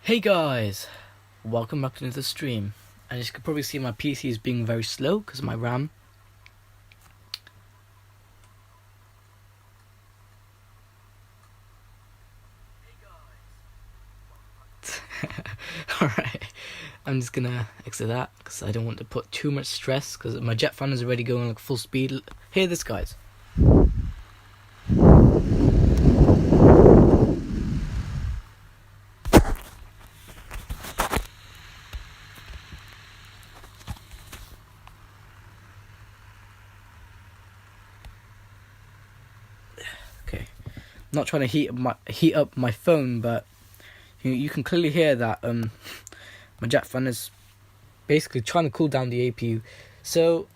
Hey guys, welcome back to another stream. And as you can probably see, my PC is being very slow because of my RAM. Alright, I'm just gonna exit that because I don't want to put too much stress because my jet fan is already going like full speed. Hear this, guys. Okay, I'm not trying to heat up my phone, but you can clearly hear that my jet fan is basically trying to cool down the APU. So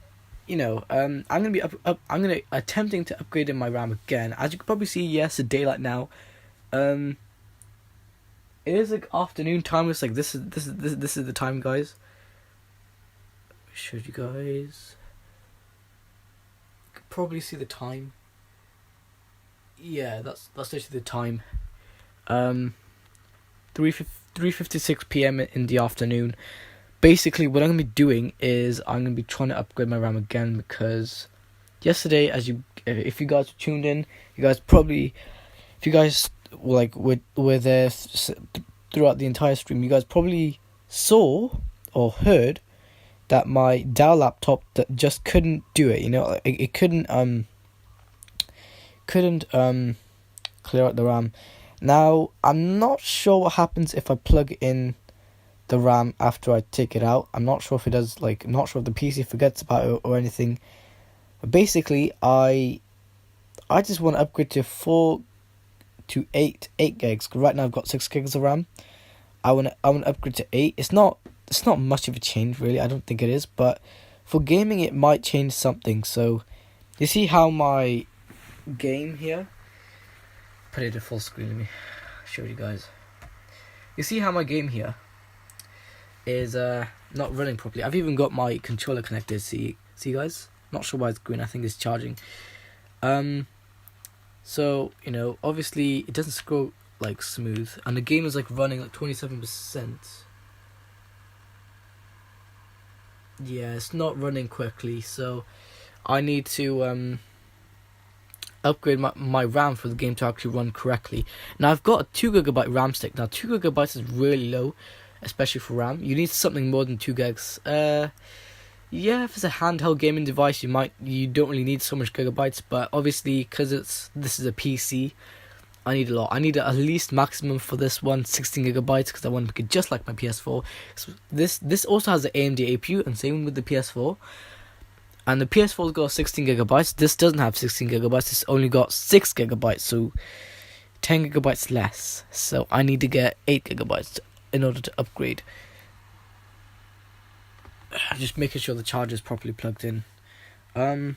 I'm gonna be I'm gonna attempting to upgrade in my RAM again. As you can probably see, yes, it's daylight now. It is like afternoon time. It's like this is the time, guys. I showed you guys. You can probably see the time. Yeah, that's actually the time. 3:56 p.m. in the afternoon. Basically, what I'm gonna be doing is I'm gonna be trying to upgrade my RAM again because yesterday, if you guys tuned in, you guys probably, if you guys were there throughout the entire stream, you guys probably saw or heard that my Dell laptop that just couldn't do it. It couldn't clear out the RAM. Now I'm not sure what happens if I plug in the RAM after I take it out. I'm not sure if it does, I'm not sure if the PC forgets about it or anything. But basically, I just want to upgrade to 4 to 8 gigs. Right now I've got 6 gigs of RAM. I want to upgrade to 8. It's not much of a change really. I don't think it is, but for gaming it might change something. So you see how my game here, put it to full screen, let me show you guys. You see how my game here is not running properly. I've even got my controller connected. See guys, not sure why it's green. I think it's charging. So obviously it doesn't scroll like smooth, and the game is like running like 27%. Yeah, it's not running quickly, so I need to upgrade my RAM for the game to actually run correctly. Now I've got a 2GB RAM stick. Now 2GB is really low, especially for RAM. You need something more than 2 gigs. Yeah, if it's a handheld gaming device, you don't really need so much gigabytes. But obviously, because this is a PC, I need a lot. I need at least maximum for this one 16 gigabytes because I want to make it just like my PS4. So this also has the AMD APU, and same with the PS4. And the PS4's got 16 gigabytes. This doesn't have 16 gigabytes. It's only got 6 gigabytes, so 10 gigabytes less. So I need to get 8 gigabytes in order to upgrade. Just making sure the charger is properly plugged in. But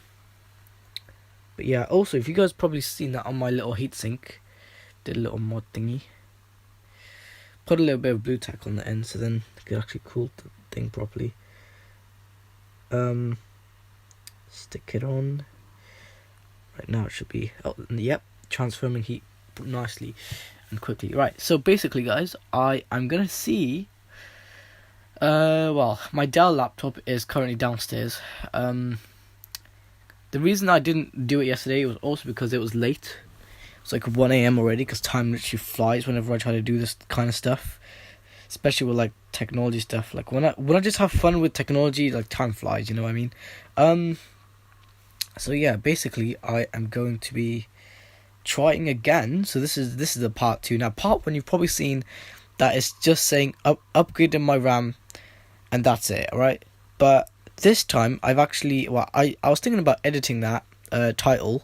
yeah, also if you guys probably seen that on my little heatsink, did a little mod thingy. Put a little bit of blue tack on the end so then you can actually cool the thing properly. Stick it on. Right now it should be, yep, transforming heat nicely and quickly. Right, so basically guys, I'm gonna see, my Dell laptop is currently downstairs. The reason I didn't do it yesterday was also because it was late. It's like 1 a.m. already, because time literally flies whenever I try to do this kind of stuff, especially with like technology stuff. Like when I just have fun with technology, like time flies, you know what I mean? So yeah, basically I am going to be trying again. So this is the part 2. Now part 1 you've probably seen that it's just saying upgrading my RAM and that's it, alright? But this time I've actually, I was thinking about editing that title,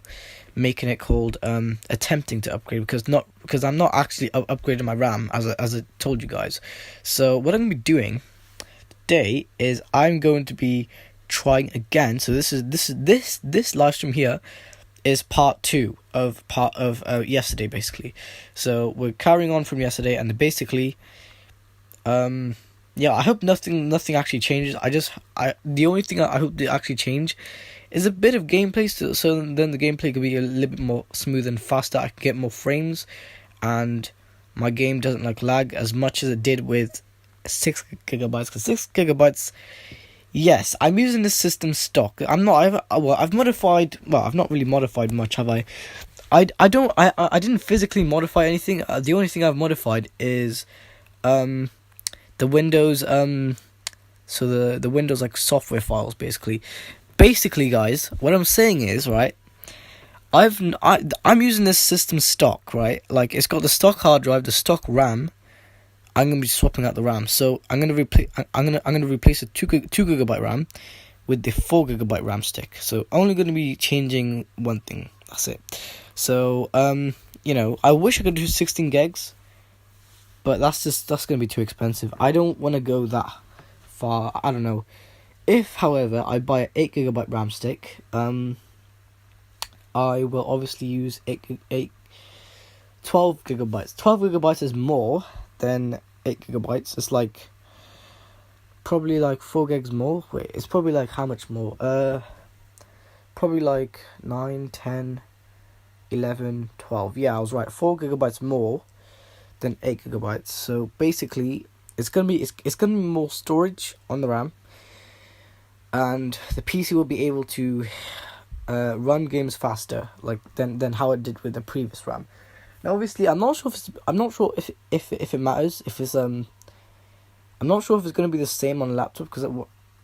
making it called attempting to upgrade, because I'm not actually upgrading my RAM as I told you guys. So what I'm going to be doing today is I'm going to be trying again. So this live stream here is part 2 of yesterday basically. So we're carrying on from yesterday, and basically I hope nothing actually changes. The only thing I hope to actually change is a bit of gameplay, so then the gameplay could be a little bit more smooth and faster. I can get more frames, and my game doesn't like lag as much as it did with 6 GB. Because 6 GB, yes, I'm using the system stock. I've modified. Well, I've not really modified much, have I? I didn't physically modify anything. The only thing I've modified is the Windows so the Windows like software files basically. Basically, guys, what I'm saying is, right, I'm using this system stock, right? Like, it's got the stock hard drive, the stock RAM. I'm gonna be swapping out the RAM, so I'm gonna replace a 2 GB RAM with the 4 GB RAM stick. So only gonna be changing one thing. That's it. So I wish I could do 16 gigs, but that's gonna be too expensive. I don't want to go that far. I don't know. If, however, I buy an 8 GB RAM stick, I will obviously use 12 gigabytes. 12 gigabytes is more than 8 gigabytes. It's like probably like 4 gigs more. Wait, it's probably like how much more? Probably like 9, 10, 11, 12. Yeah, I was right. 4 gigabytes more than 8 gigabytes. So basically, it's gonna be more storage on the RAM, and the PC will be able to run games faster, like than how it did with the previous RAM. Now, obviously, I'm not sure if it matters. I'm not sure if it's going to be the same on a laptop, because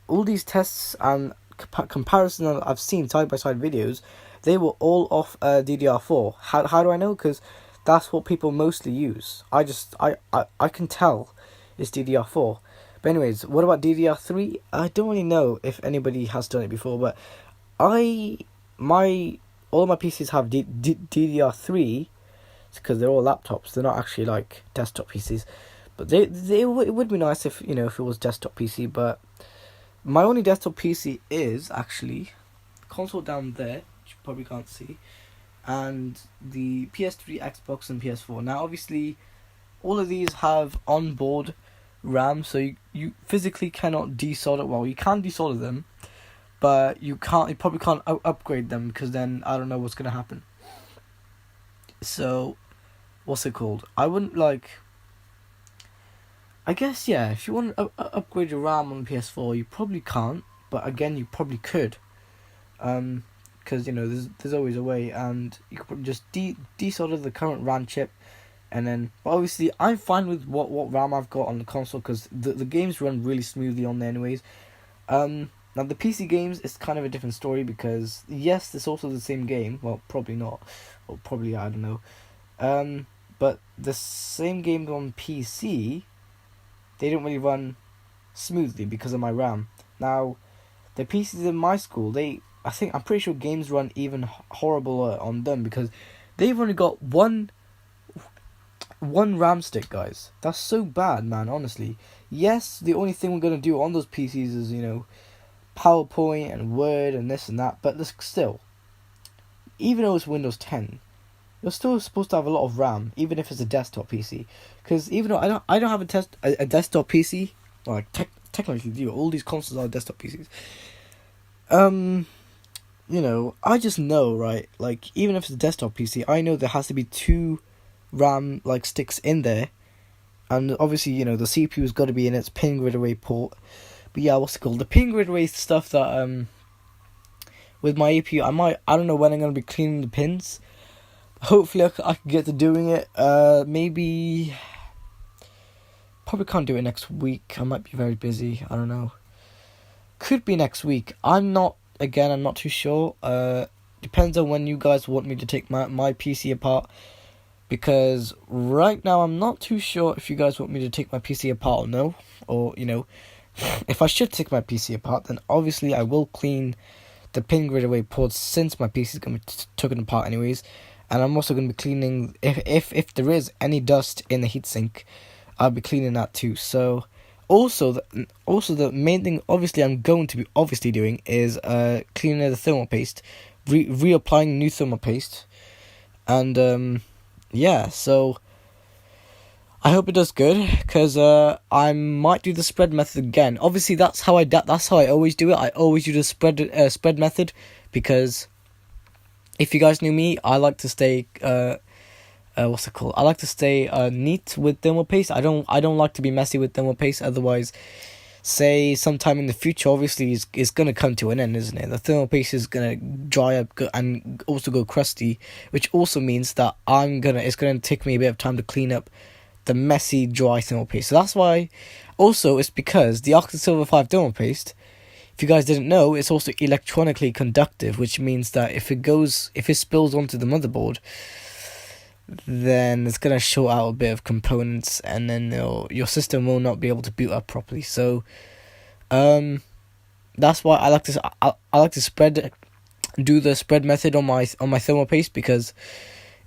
all these tests and comparisons I've seen side by side videos, they were all off DDR4. How do I know? Because that's what people mostly use. I can tell it's DDR4. But anyways, what about DDR3? I don't really know if anybody has done it before, but all of my PCs have DDR3, because they're all laptops. They're not actually like desktop PCs, but it would be nice if it was desktop PC. But my only desktop PC is actually console down there, which you probably can't see, and the PS3, Xbox, and PS4. Now, obviously, all of these have onboard RAM, so you physically cannot desolder. Well, you can desolder them, but you probably can't upgrade them, because then I don't know what's gonna happen. So, what's it called? I wouldn't I guess, yeah, if you want to upgrade your RAM on the PS4, you probably can't, but again, you probably could. Because, there's always a way, and you could probably just desolder the current RAM chip, and then, obviously, I'm fine with what RAM I've got on the console, because the games run really smoothly on there anyways. Now, the PC games is kind of a different story, because, yes, it's also the same game. Well, probably not. Or probably, I don't know. But the same games on PC, they don't really run smoothly because of my RAM. Now, the PCs in my school, I'm pretty sure games run even horrible on them, because they've only got one RAM stick, guys. That's so bad, man, honestly. Yes, the only thing we're going to do on those PCs is, PowerPoint and Word and this and that, but still, even though it's Windows 10, you're still supposed to have a lot of RAM, even if it's a desktop PC. Because even though I don't have a desktop PC, well, technically do, all these consoles are desktop PCs. I just know, right? Like, even if it's a desktop PC, I know there has to be 2 RAM sticks in there, and obviously, the CPU's got to be in its pin grid array port. But yeah, what's it called? The pin grid array stuff that with my APU, I don't know when I'm gonna be cleaning the pins. Hopefully, I can get to doing it. Maybe. Probably can't do it next week. I might be very busy. I don't know. Could be next week. I'm not too sure. Depends on when you guys want me to take my PC apart. Because right now, I'm not too sure if you guys want me to take my PC apart or no. Or, if I should take my PC apart, then obviously I will clean the pin grid array ports, since my PC is going to be taken apart anyways. And I'm also going to be cleaning, if there is any dust in the heatsink, I'll be cleaning that too. So, also the main thing, obviously, I'm going to be doing is cleaning the thermal paste, reapplying new thermal paste, and yeah. So I hope it does good, because I might do the spread method again. Obviously, that's how I always do it. I always do the spread method, because if you guys knew me, I like to stay what's it called? I like to stay neat with thermal paste. I don't like to be messy with thermal paste. Otherwise, say sometime in the future, obviously it's gonna come to an end, isn't it? The thermal paste is gonna dry up and also go crusty, which also means that it's gonna take me a bit of time to clean up the messy dry thermal paste. So that's why. Also, it's because the Arctic Silver 5 thermal paste, if you guys didn't know, it's also electronically conductive, which means that if it spills onto the motherboard, then it's gonna short out a bit of components, and then your system will not be able to boot up properly. So, that's why I like to do the spread method on my thermal paste, because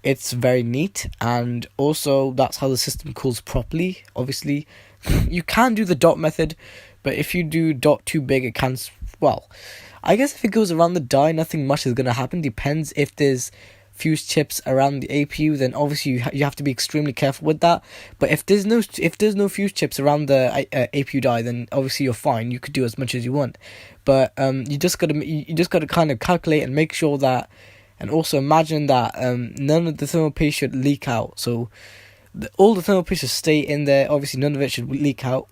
it's very neat, and also that's how the system cools properly. Obviously, you can do the dot method, but if you do dot too big, it can. Well, I guess if it goes around the die, nothing much is gonna happen. Depends if there's fuse chips around the APU, then obviously you have to be extremely careful with that. But if there's no fuse chips around the APU die, then obviously you're fine. You could do as much as you want, but you just gotta kind of calculate and make sure that, and also imagine that none of the thermal paste should leak out. So all the thermal paste should stay in there. Obviously, none of it should leak out.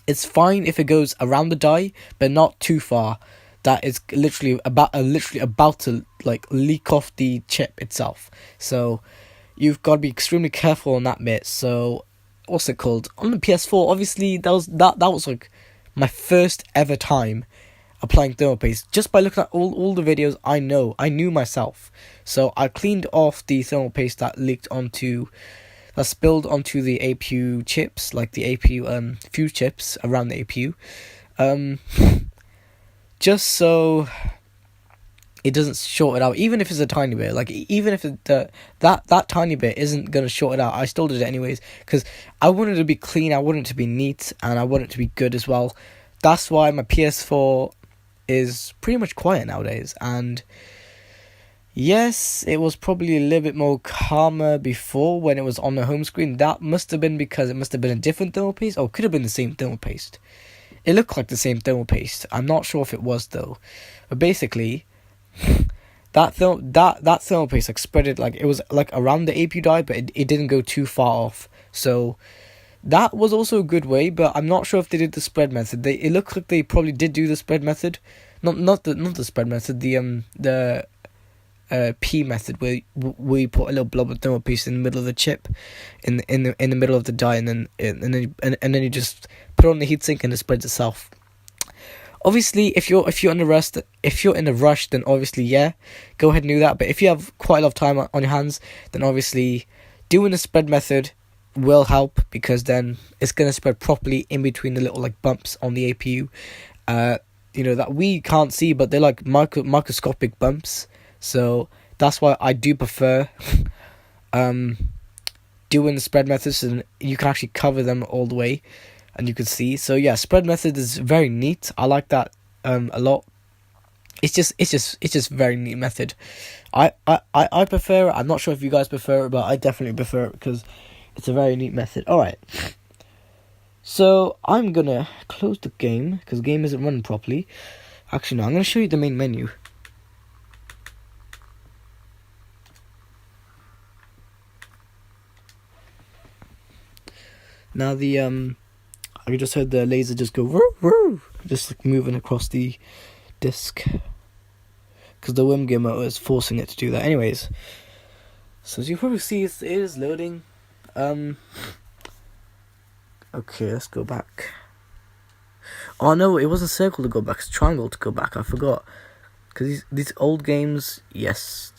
It's fine if it goes around the die, but not too far. That is literally about to like leak off the chip itself. So you've got to be extremely careful on that bit. So what's it called? On the PS4, obviously that was like my first ever time applying thermal paste. Just by looking at all the videos, I knew myself. So I cleaned off the thermal paste that spilled onto the APU chips, like the APU fuse chips around the APU. Just so it doesn't short it out, even if it's a tiny bit. Like, even if that tiny bit isn't gonna short it out, I still did it anyways, because I want it to be clean, I want it to be neat, and I want it to be good as well. That's why my PS4 is pretty much quiet nowadays. And yes, it was probably a little bit more calmer before when it was on the home screen. That must have been because it must have been a different thermal paste, or could have been the same thermal paste. It looked like the same thermal paste. I'm not sure if it was though. But basically, that thermal paste like spread it, like it was like around the APU die, but it didn't go too far off. So that was also a good way, but I'm not sure if they did the spread method. It looks like they probably did do the spread method. Not the spread method, the P method, where we put a little blob of thermal paste in the middle of the chip, in the middle of the die, and then you just put it on the heatsink and it spreads itself. Obviously, if you're in a rush, then obviously go ahead and do that. But if you have quite a lot of time on your hands, then obviously doing the spread method will help, because then it's gonna spread properly in between the little like bumps on the APU. That we can't see, but they're like microscopic bumps. So that's why I do prefer doing the spread method, so you can actually cover them all the way and you can see. So yeah, spread method is very neat. I like that a lot. It's just very neat method. I prefer it. I'm not sure if you guys prefer it, but I definitely prefer it because it's a very neat method. Alright. So I'm gonna close the game because the game isn't running properly. Actually no, I'm gonna show you the main menu. Now I just heard the laser just go woo, woo, just like moving across the disc, because the WIMGear motor is forcing it to do that. Anyways, so as you probably see, it is loading. Okay, let's go back. Oh no, it wasn't circle to go back, it's triangle to go back. I forgot, because these old games, yes,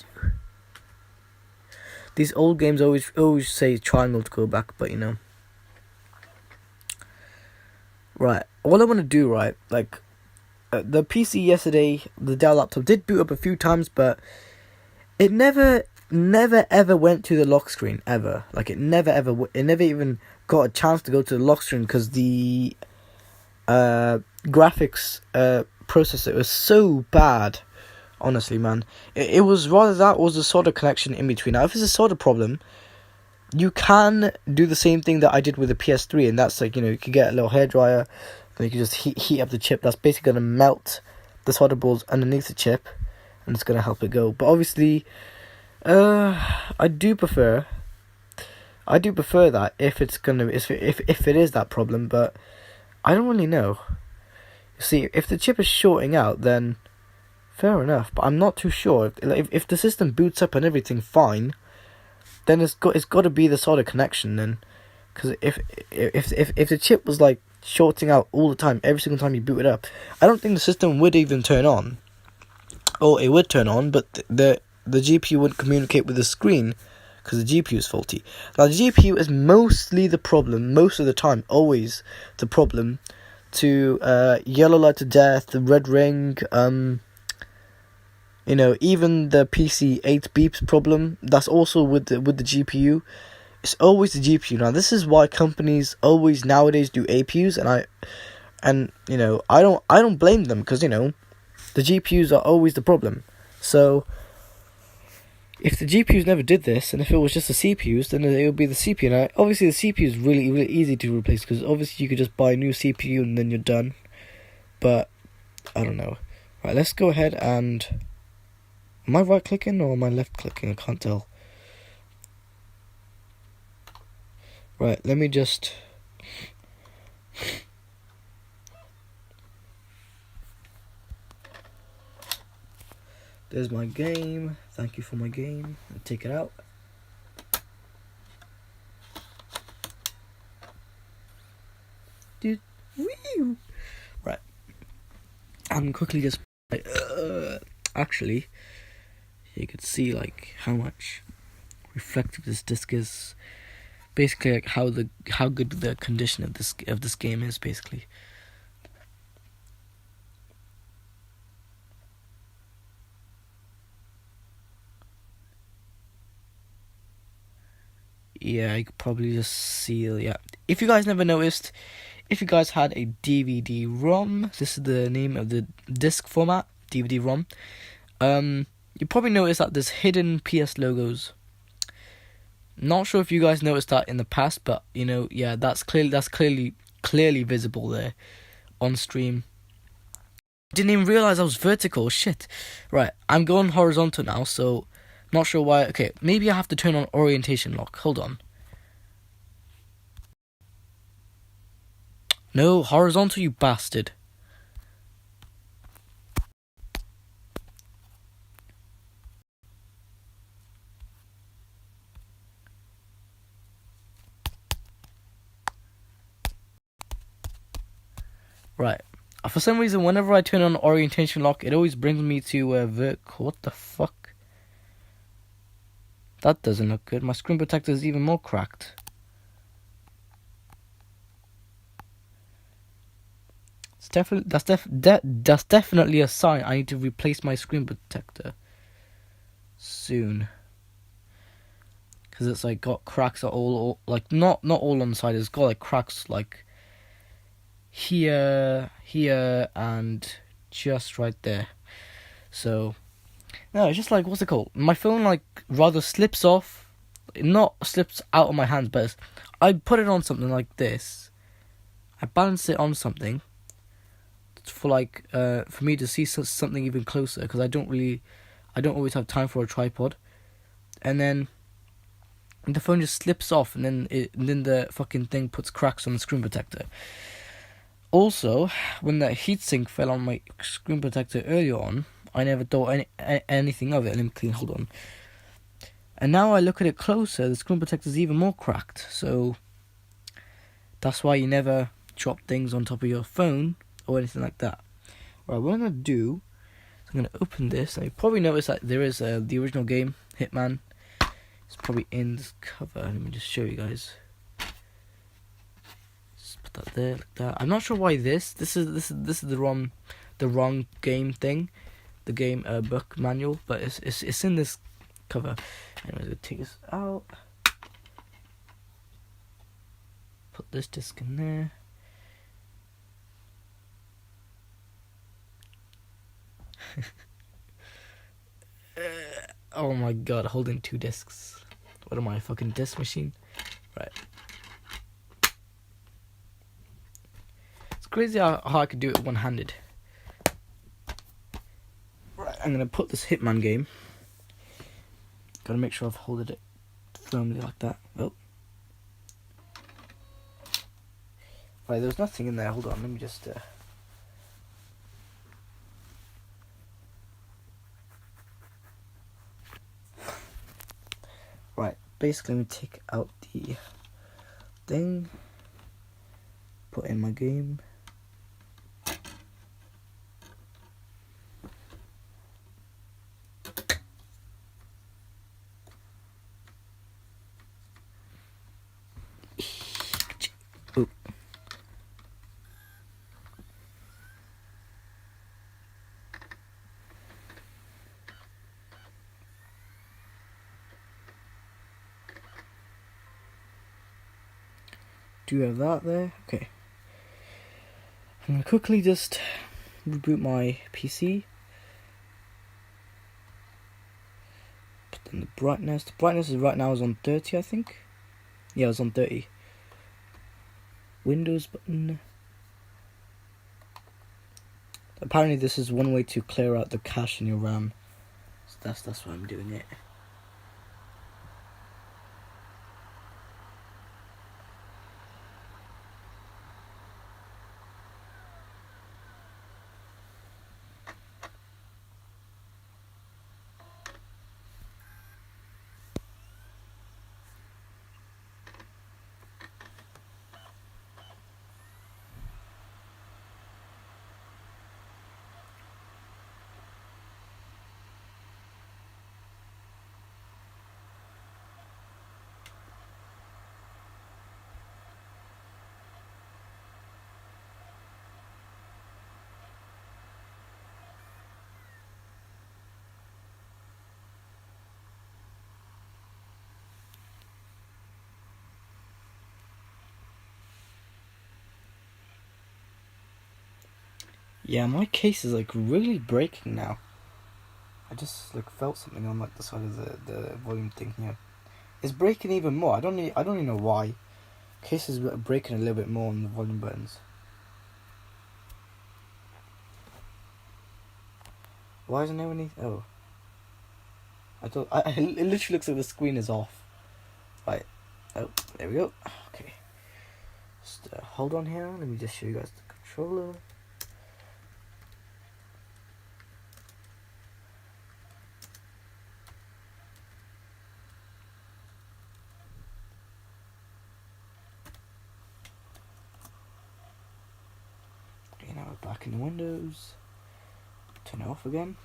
these old games always say triangle to go back, but you know. Right, what I want to do, right, like, the PC yesterday, the Dell laptop did boot up a few times, but it never ever went to the lock screen, ever. Like, it never even got a chance to go to the lock screen, because the graphics processor was so bad, honestly, man. It was rather that was the solder connection in between. Now, if it's a solder problem, you can do the same thing that I did with the PS3, and that's like, you can get a little hairdryer, and you can just heat up the chip. That's basically going to melt the solder balls underneath the chip, and it's going to help it go. But obviously, I do prefer I do prefer that if it's gonna if it is that problem, but I don't really know. See, if the chip is shorting out, then fair enough. But I'm not too sure. If the system boots up and everything fine, then it's got to be the solder connection then, because if the chip was like shorting out all the time, every single time you boot it up, I don't think the system would even turn on. Or it would turn on, but the GPU wouldn't communicate with the screen because the GPU is faulty. Now the GPU is mostly the problem, most of the time, always the problem to yellow light to death, the red ring, even the PC 8 beeps problem. That's also with the GPU. It's always the GPU. Now this is why companies always nowadays do APUs, and I don't blame them, because the GPUs are always the problem. So if the GPUs never did this, and if it was just the CPUs, then it would be the CPU. Now, obviously, the CPU is really, really easy to replace, because obviously you could just buy a new CPU and then you're done. But I don't know. Right, let's go ahead and... Am I right clicking or am I left clicking? I can't tell. Right, let me just... There's my game. Thank you for my game. I'll take it out. Dude, wee! Right. I'm quickly just actually, you could see like how much reflective this disc is. Basically, like how good the condition of this game is. Basically. Yeah, you could probably just see, yeah. If you guys never noticed, if you guys had a DVD-ROM, this is the name of the disc format, DVD-ROM, you probably noticed that there's hidden PS logos. Not sure if you guys noticed that in the past, but, yeah, that's clearly visible there on stream. Didn't even realize I was vertical, shit. Right, I'm going horizontal now, so... Not sure why. Okay, maybe I have to turn on orientation lock. Hold on. No, horizontal, you bastard. Right. For some reason, whenever I turn on orientation lock, it always brings me to what the fuck? That doesn't look good. My screen protector is even more cracked. That's definitely a sign I need to replace my screen protector soon. Because it's like got cracks all like not all on the side. It's got like cracks like here, and just right there. So. No, it's just like, what's it called? My phone, like, rather slips off. Not slips out of my hands, but I put it on something like this. I balance it on something for, like, for me to see something even closer. Because I don't always have time for a tripod. And then the phone just slips off, and then the fucking thing puts cracks on the screen protector. Also, when that heatsink fell on my screen protector earlier on, I never thought anything of it. Let me clean, hold on. And now I look at it closer, the screen protector is even more cracked. So, that's why you never drop things on top of your phone or anything like that. Right, what I'm going to do is I'm going to open this. And you probably notice that there is the original game, Hitman. It's probably in this cover. Let me just show you guys. Just put that there, like that. I'm not sure why this is the wrong game thing. The game book manual, but it's in this cover. Anyways, I'll take this out. Put this disc in there. Oh my god, holding two discs. What am I, a fucking disc machine? Right. It's crazy how I could do it one-handed. I'm going to put this Hitman game. Got to make sure I've holded it firmly like that. Oh. Right, there was nothing in there. Hold on, let me just. Right, basically, let me take out the thing, put in my game. Ooh. Do you have that there? Okay. I'm gonna quickly just reboot my PC. Put in the brightness. The brightness is right now is on 30, I think. Yeah, it's on 30. Windows button. Apparently, this is one way to clear out the cache in your RAM. So that's why I'm doing it. Yeah, my case is like really breaking now. I just like felt something on like the side of the volume thing here. It's breaking even more. I don't even know why. Case is breaking a little bit more on the volume buttons. Why isn't there any? Oh, it literally looks like the screen is off. Right. Oh, there we go. Okay. Just hold on here. Let me just show you guys the controller. Okay, now we're back in the Windows. Turn it off again.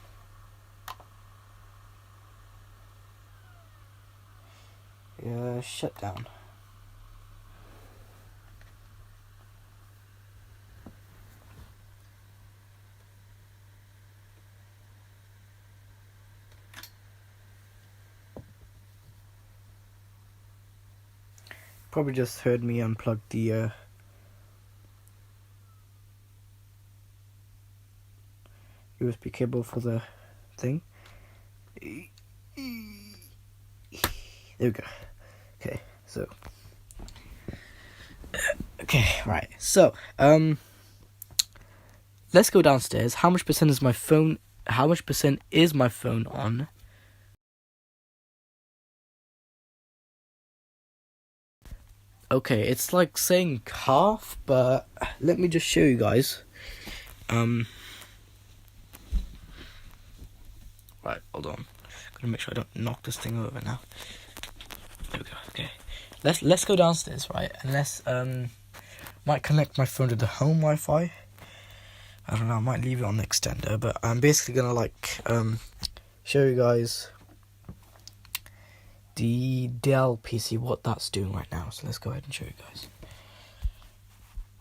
Shut down. Probably just heard me unplug the USB cable for the thing. There we go. Okay, so right. So, let's go downstairs. How much percent is my phone? How much percent is my phone on? Okay, it's like saying half, but let me just show you guys. Right, hold on. Gotta make sure I don't knock this thing over now. There we go. Okay, let's go downstairs, right? And let's might connect my phone to the home Wi-Fi. I don't know. I might leave it on the extender, but I'm basically gonna like show you guys the Dell PC, what that's doing right now. So let's go ahead and show you guys.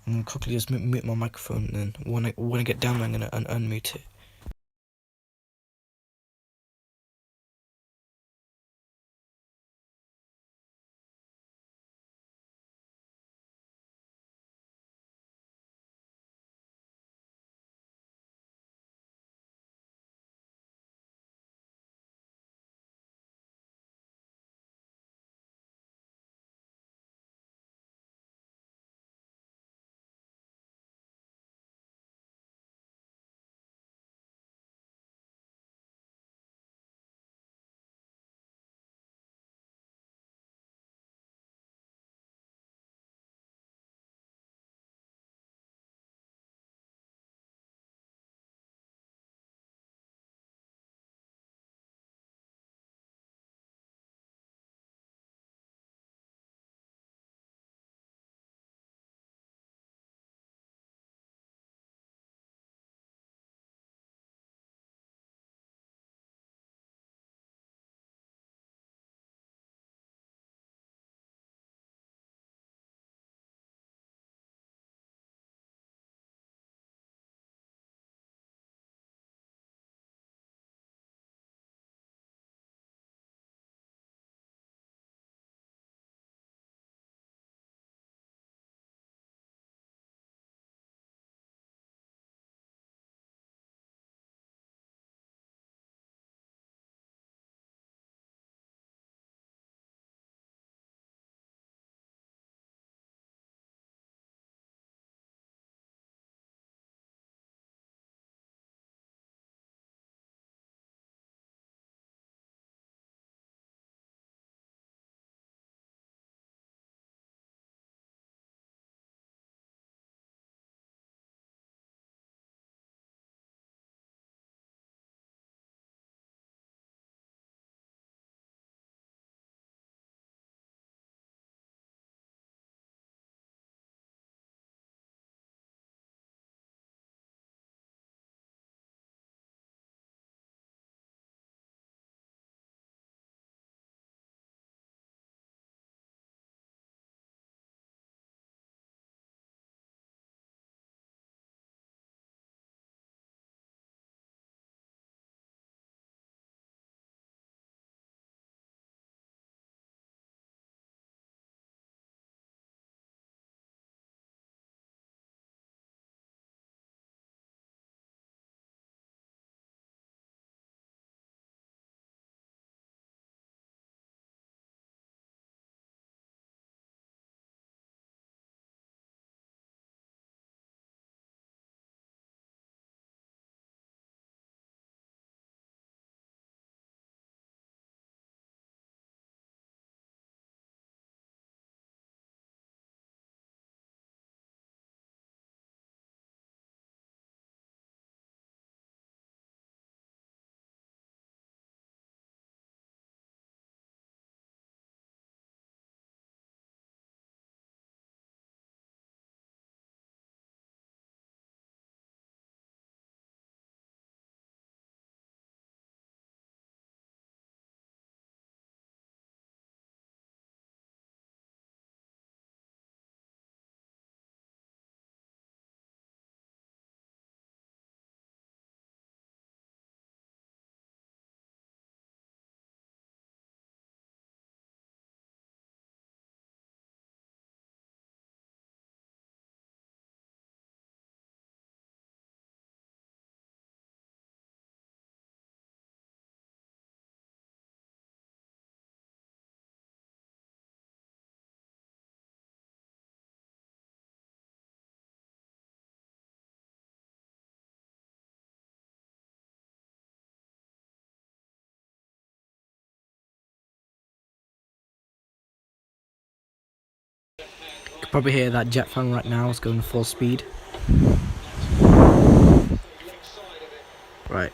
I'm gonna quickly just mute my microphone, and then when I get down, I'm gonna unmute it. Probably hear that jet fan right now is going full speed. Right.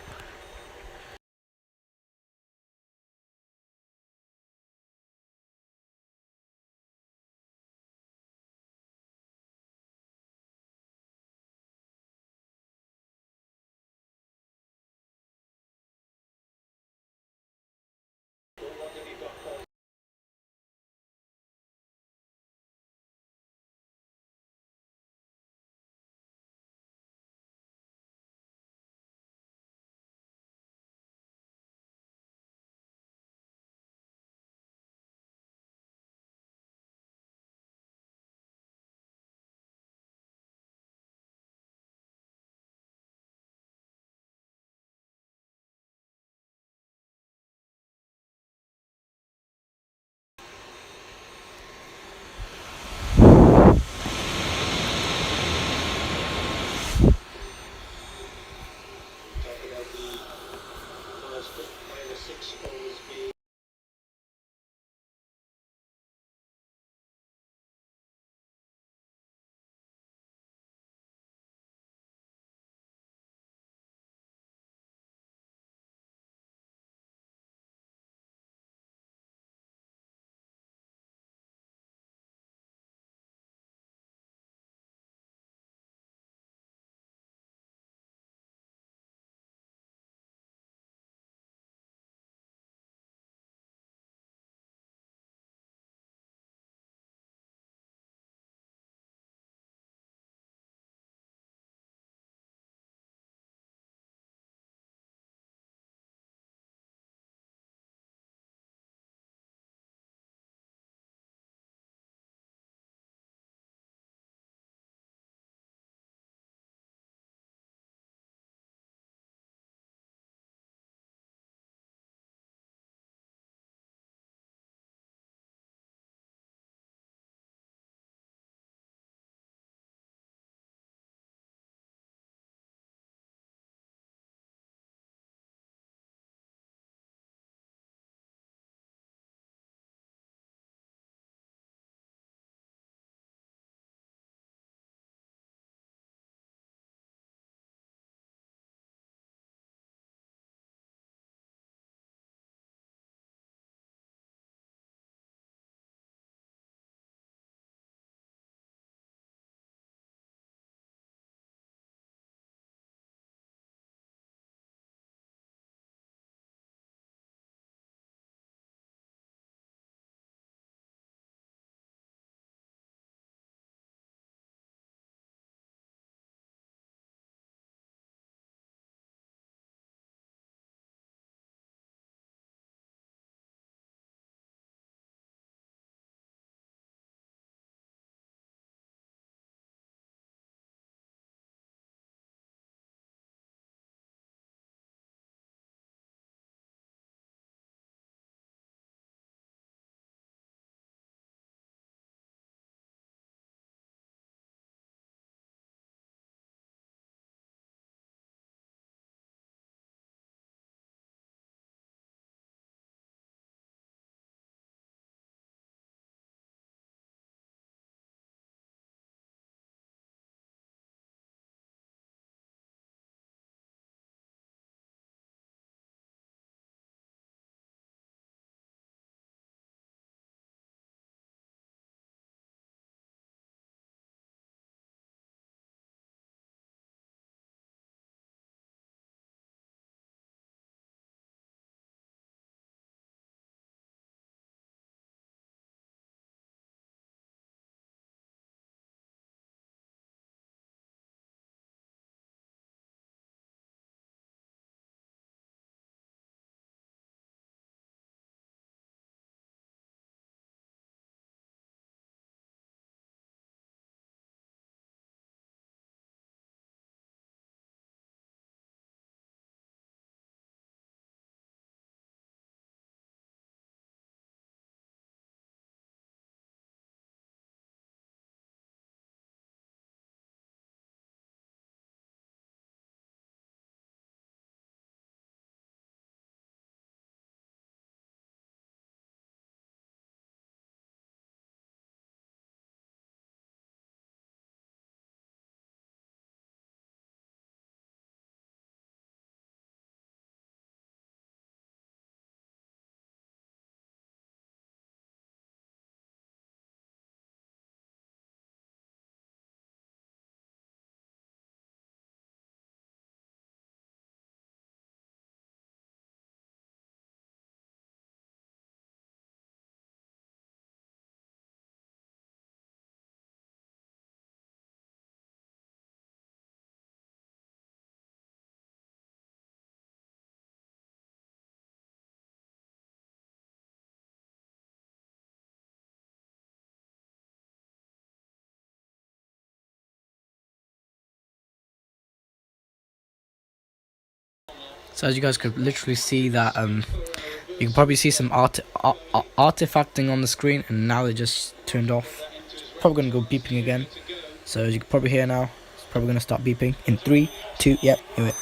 So as you guys could literally see that you can probably see some artifacting on the screen, and now they just turned off. It's probably gonna go beeping again. So as you can probably hear now, it's probably gonna start beeping in 3, 2. Yep, do it.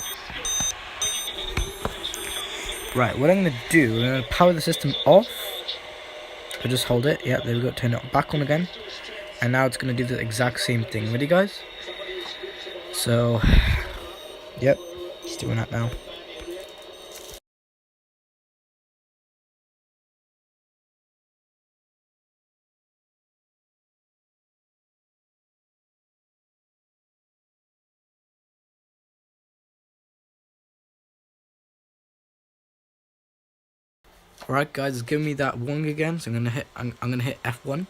Right, what I'm gonna do, I'm gonna power the system off. I'll just hold it. Yep, there we go. Turn it back on again, and now it's gonna do the exact same thing. Ready, guys? So, yep, it's doing that now. Alright guys, it's giving me that warning again, so I'm gonna hit F1.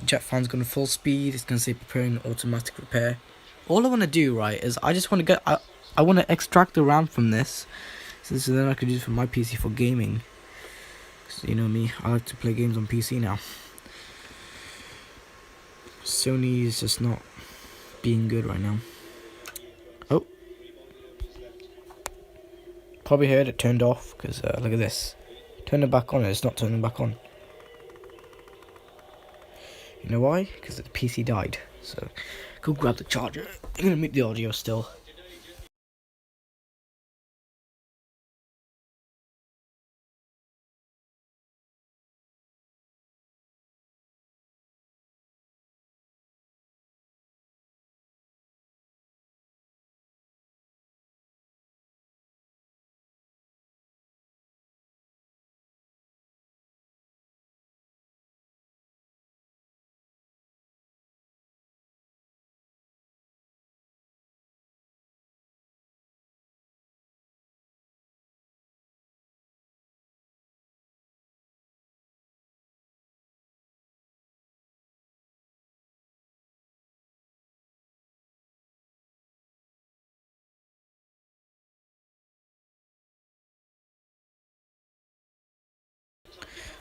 Jetfan's gonna full speed, it's gonna say preparing automatic repair. All I wanna do, right, is I just wanna get I wanna extract the RAM from this, so then I could use it for my PC for gaming. So you know me, I like to play games on PC now. Sony is just not being good right now. Oh. Probably heard it turned off, because look at this. Turn it back on, it's not turning back on. You know why? Because the PC died. So, go grab the charger. I'm going to mute the audio still.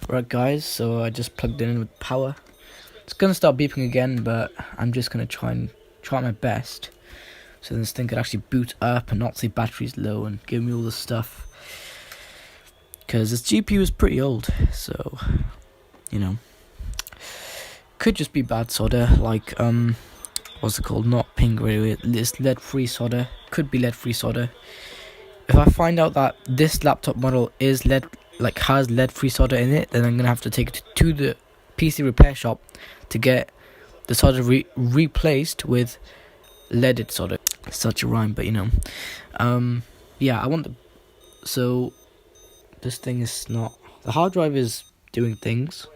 Right guys, so I just plugged it in with power. It's going to start beeping again, but I'm just going to try my best. So this thing could actually boot up and not say battery's low and give me all this stuff. Because this GPU is pretty old, so, you know. Could just be bad solder, like, what's it called? Not pink radio, it's lead-free solder. Could be lead-free solder. If I find out that this laptop model is has lead-free solder in it, then I'm gonna have to take it to the PC repair shop to get the solder replaced with leaded solder. Such a rhyme, but you know. Yeah, so this thing is not, the hard drive is doing things,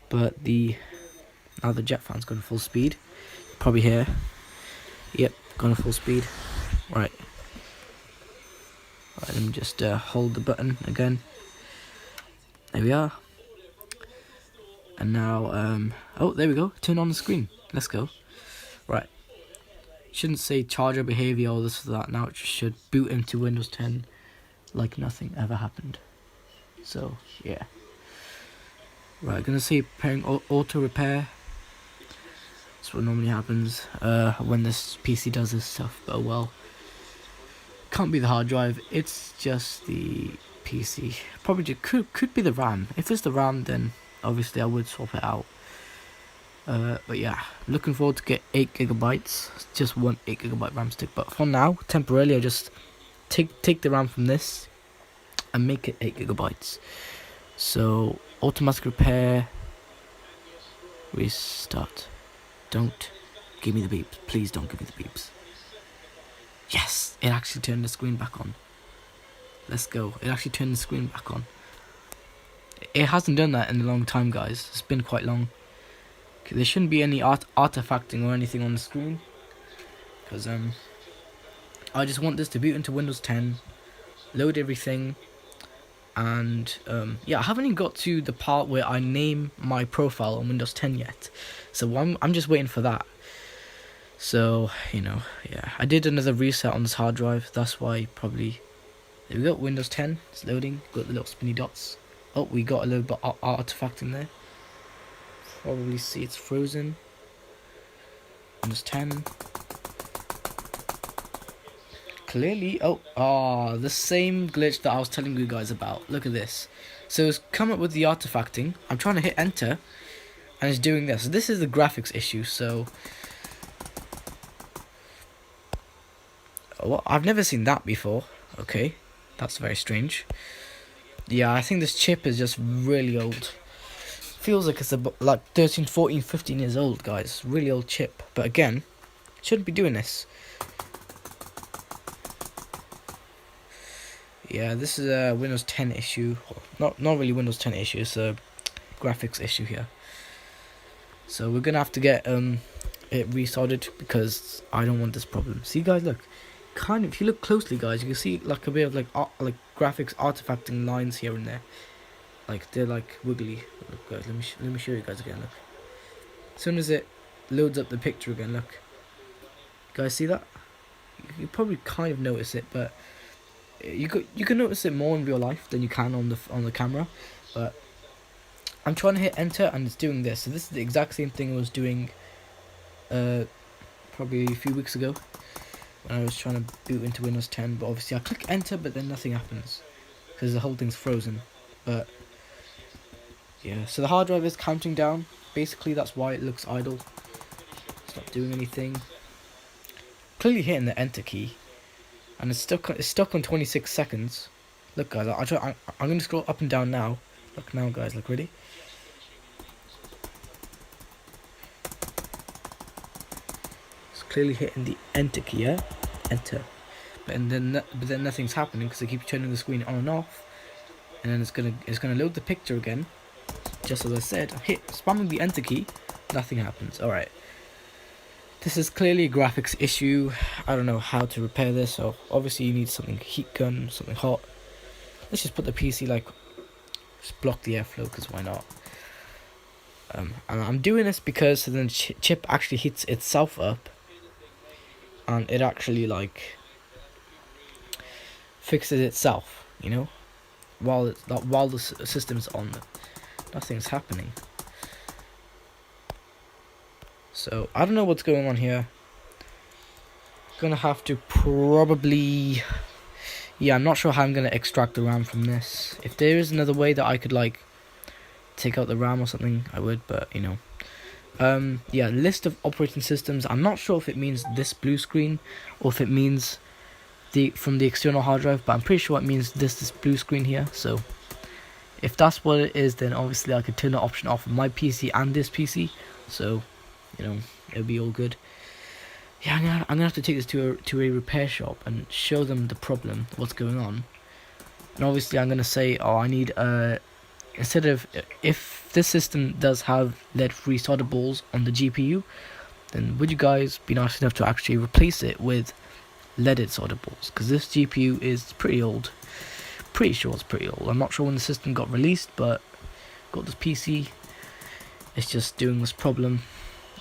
but now the Jetfan's going full speed. Probably here. Yep, going full speed. Right. Right, let me just hold the button again. There we are. And now, oh, there we go. Turn on the screen. Let's go. Right. Shouldn't say charger behavior or this or that. Now it just should boot into Windows 10 like nothing ever happened. So, yeah. Right, gonna say preparing auto repair. That's what normally happens when this PC does this stuff, but well. Can't be the hard drive, it's just the PC. Probably just could be the RAM. If it's the RAM, then obviously I would swap it out. But yeah, looking forward to get 8 gigabytes. Just one 8 gigabyte RAM stick. But for now, temporarily, I just take the RAM from this and make it 8 gigabytes. So automatic repair. Restart. Don't give me the beeps. Please don't give me the beeps. Yes, it actually turned the screen back on. Let's go. It actually turned the screen back on. It hasn't done that in a long time, guys. It's been quite long. Okay, there shouldn't be any artifacting or anything on the screen, because I just want this to boot into Windows 10, load everything, and yeah, I haven't even got to the part where I name my profile on Windows 10 yet. So I'm just waiting for that. So, you know, yeah, I did another reset on this hard drive. That's why probably. There we go, Windows 10. It's loading. Got the little spinny dots. Oh, we got a little bit of artifact in there. Probably see it's frozen. Windows 10. clearly, the same glitch that I was telling you guys about. Look at this. So it's come up with the artifacting. I'm trying to hit enter, and it's doing this. This is the graphics issue. So, well, I've never seen that before. Okay, that's very strange. Yeah, I think this chip is just really old. Feels like it's like 13, 14, 15 years old, guys. Really old chip. But again, shouldn't be doing this. Yeah, this is a Windows 10 issue. Not really Windows 10 issue, it's a graphics issue here. So we're gonna have to get it restarted because I don't want this problem. See guys, look. Kind of, if you look closely guys, you can see like a bit of like graphics artifacting lines here and there. Like they're like wiggly. Look guys, let me show you guys again, look. As soon as it loads up the picture again, look. Guys see that? You probably kind of notice it, but you can notice it more in real life than you can on the camera. But I'm trying to hit enter and it's doing this. So this is the exact same thing I was doing probably a few weeks ago when I was trying to boot into Windows 10. But obviously I click enter, but then nothing happens because the whole thing's frozen. But yeah, so the hard drive is counting down. Basically that's why it looks idle. It's not doing anything. Clearly hitting the enter key. And it's stuck on 26 seconds. Look guys, I'm going to scroll up and down now. Look now guys, look, ready? It's clearly hitting the enter key, yeah? Enter. But then nothing's happening because I keep turning the screen on and off. And then it's gonna load the picture again. Just as I said, I'm spamming the enter key, nothing happens. Alright. This is clearly a graphics issue. I don't know how to repair this, so obviously you need something heat gun, something hot. Let's just put the PC just block the airflow, because why not? And I'm doing this because then the chip actually heats itself up, and it actually fixes itself, you know, while the system's on. Nothing's happening. So, I don't know what's going on here. Gonna have to probably... Yeah, I'm not sure how I'm gonna extract the RAM from this. If there is another way that I could, take out the RAM or something, I would, but, you know. Yeah, list of operating systems. I'm not sure if it means this blue screen, or if it means from the external hard drive, but I'm pretty sure it means this blue screen here, so... If that's what it is, then obviously I could turn the option off of my PC and this PC, so... You know, it'll be all good. Yeah, I'm gonna have to take this to a repair shop and show them the problem, what's going on. And obviously I'm gonna say, oh, I need instead of, if this system does have lead-free solder balls on the GPU, then would you guys be nice enough to actually replace it with leaded solder balls? Because this GPU is pretty old. Pretty sure it's pretty old. I'm not sure when the system got released, but got this PC. It's just doing this problem.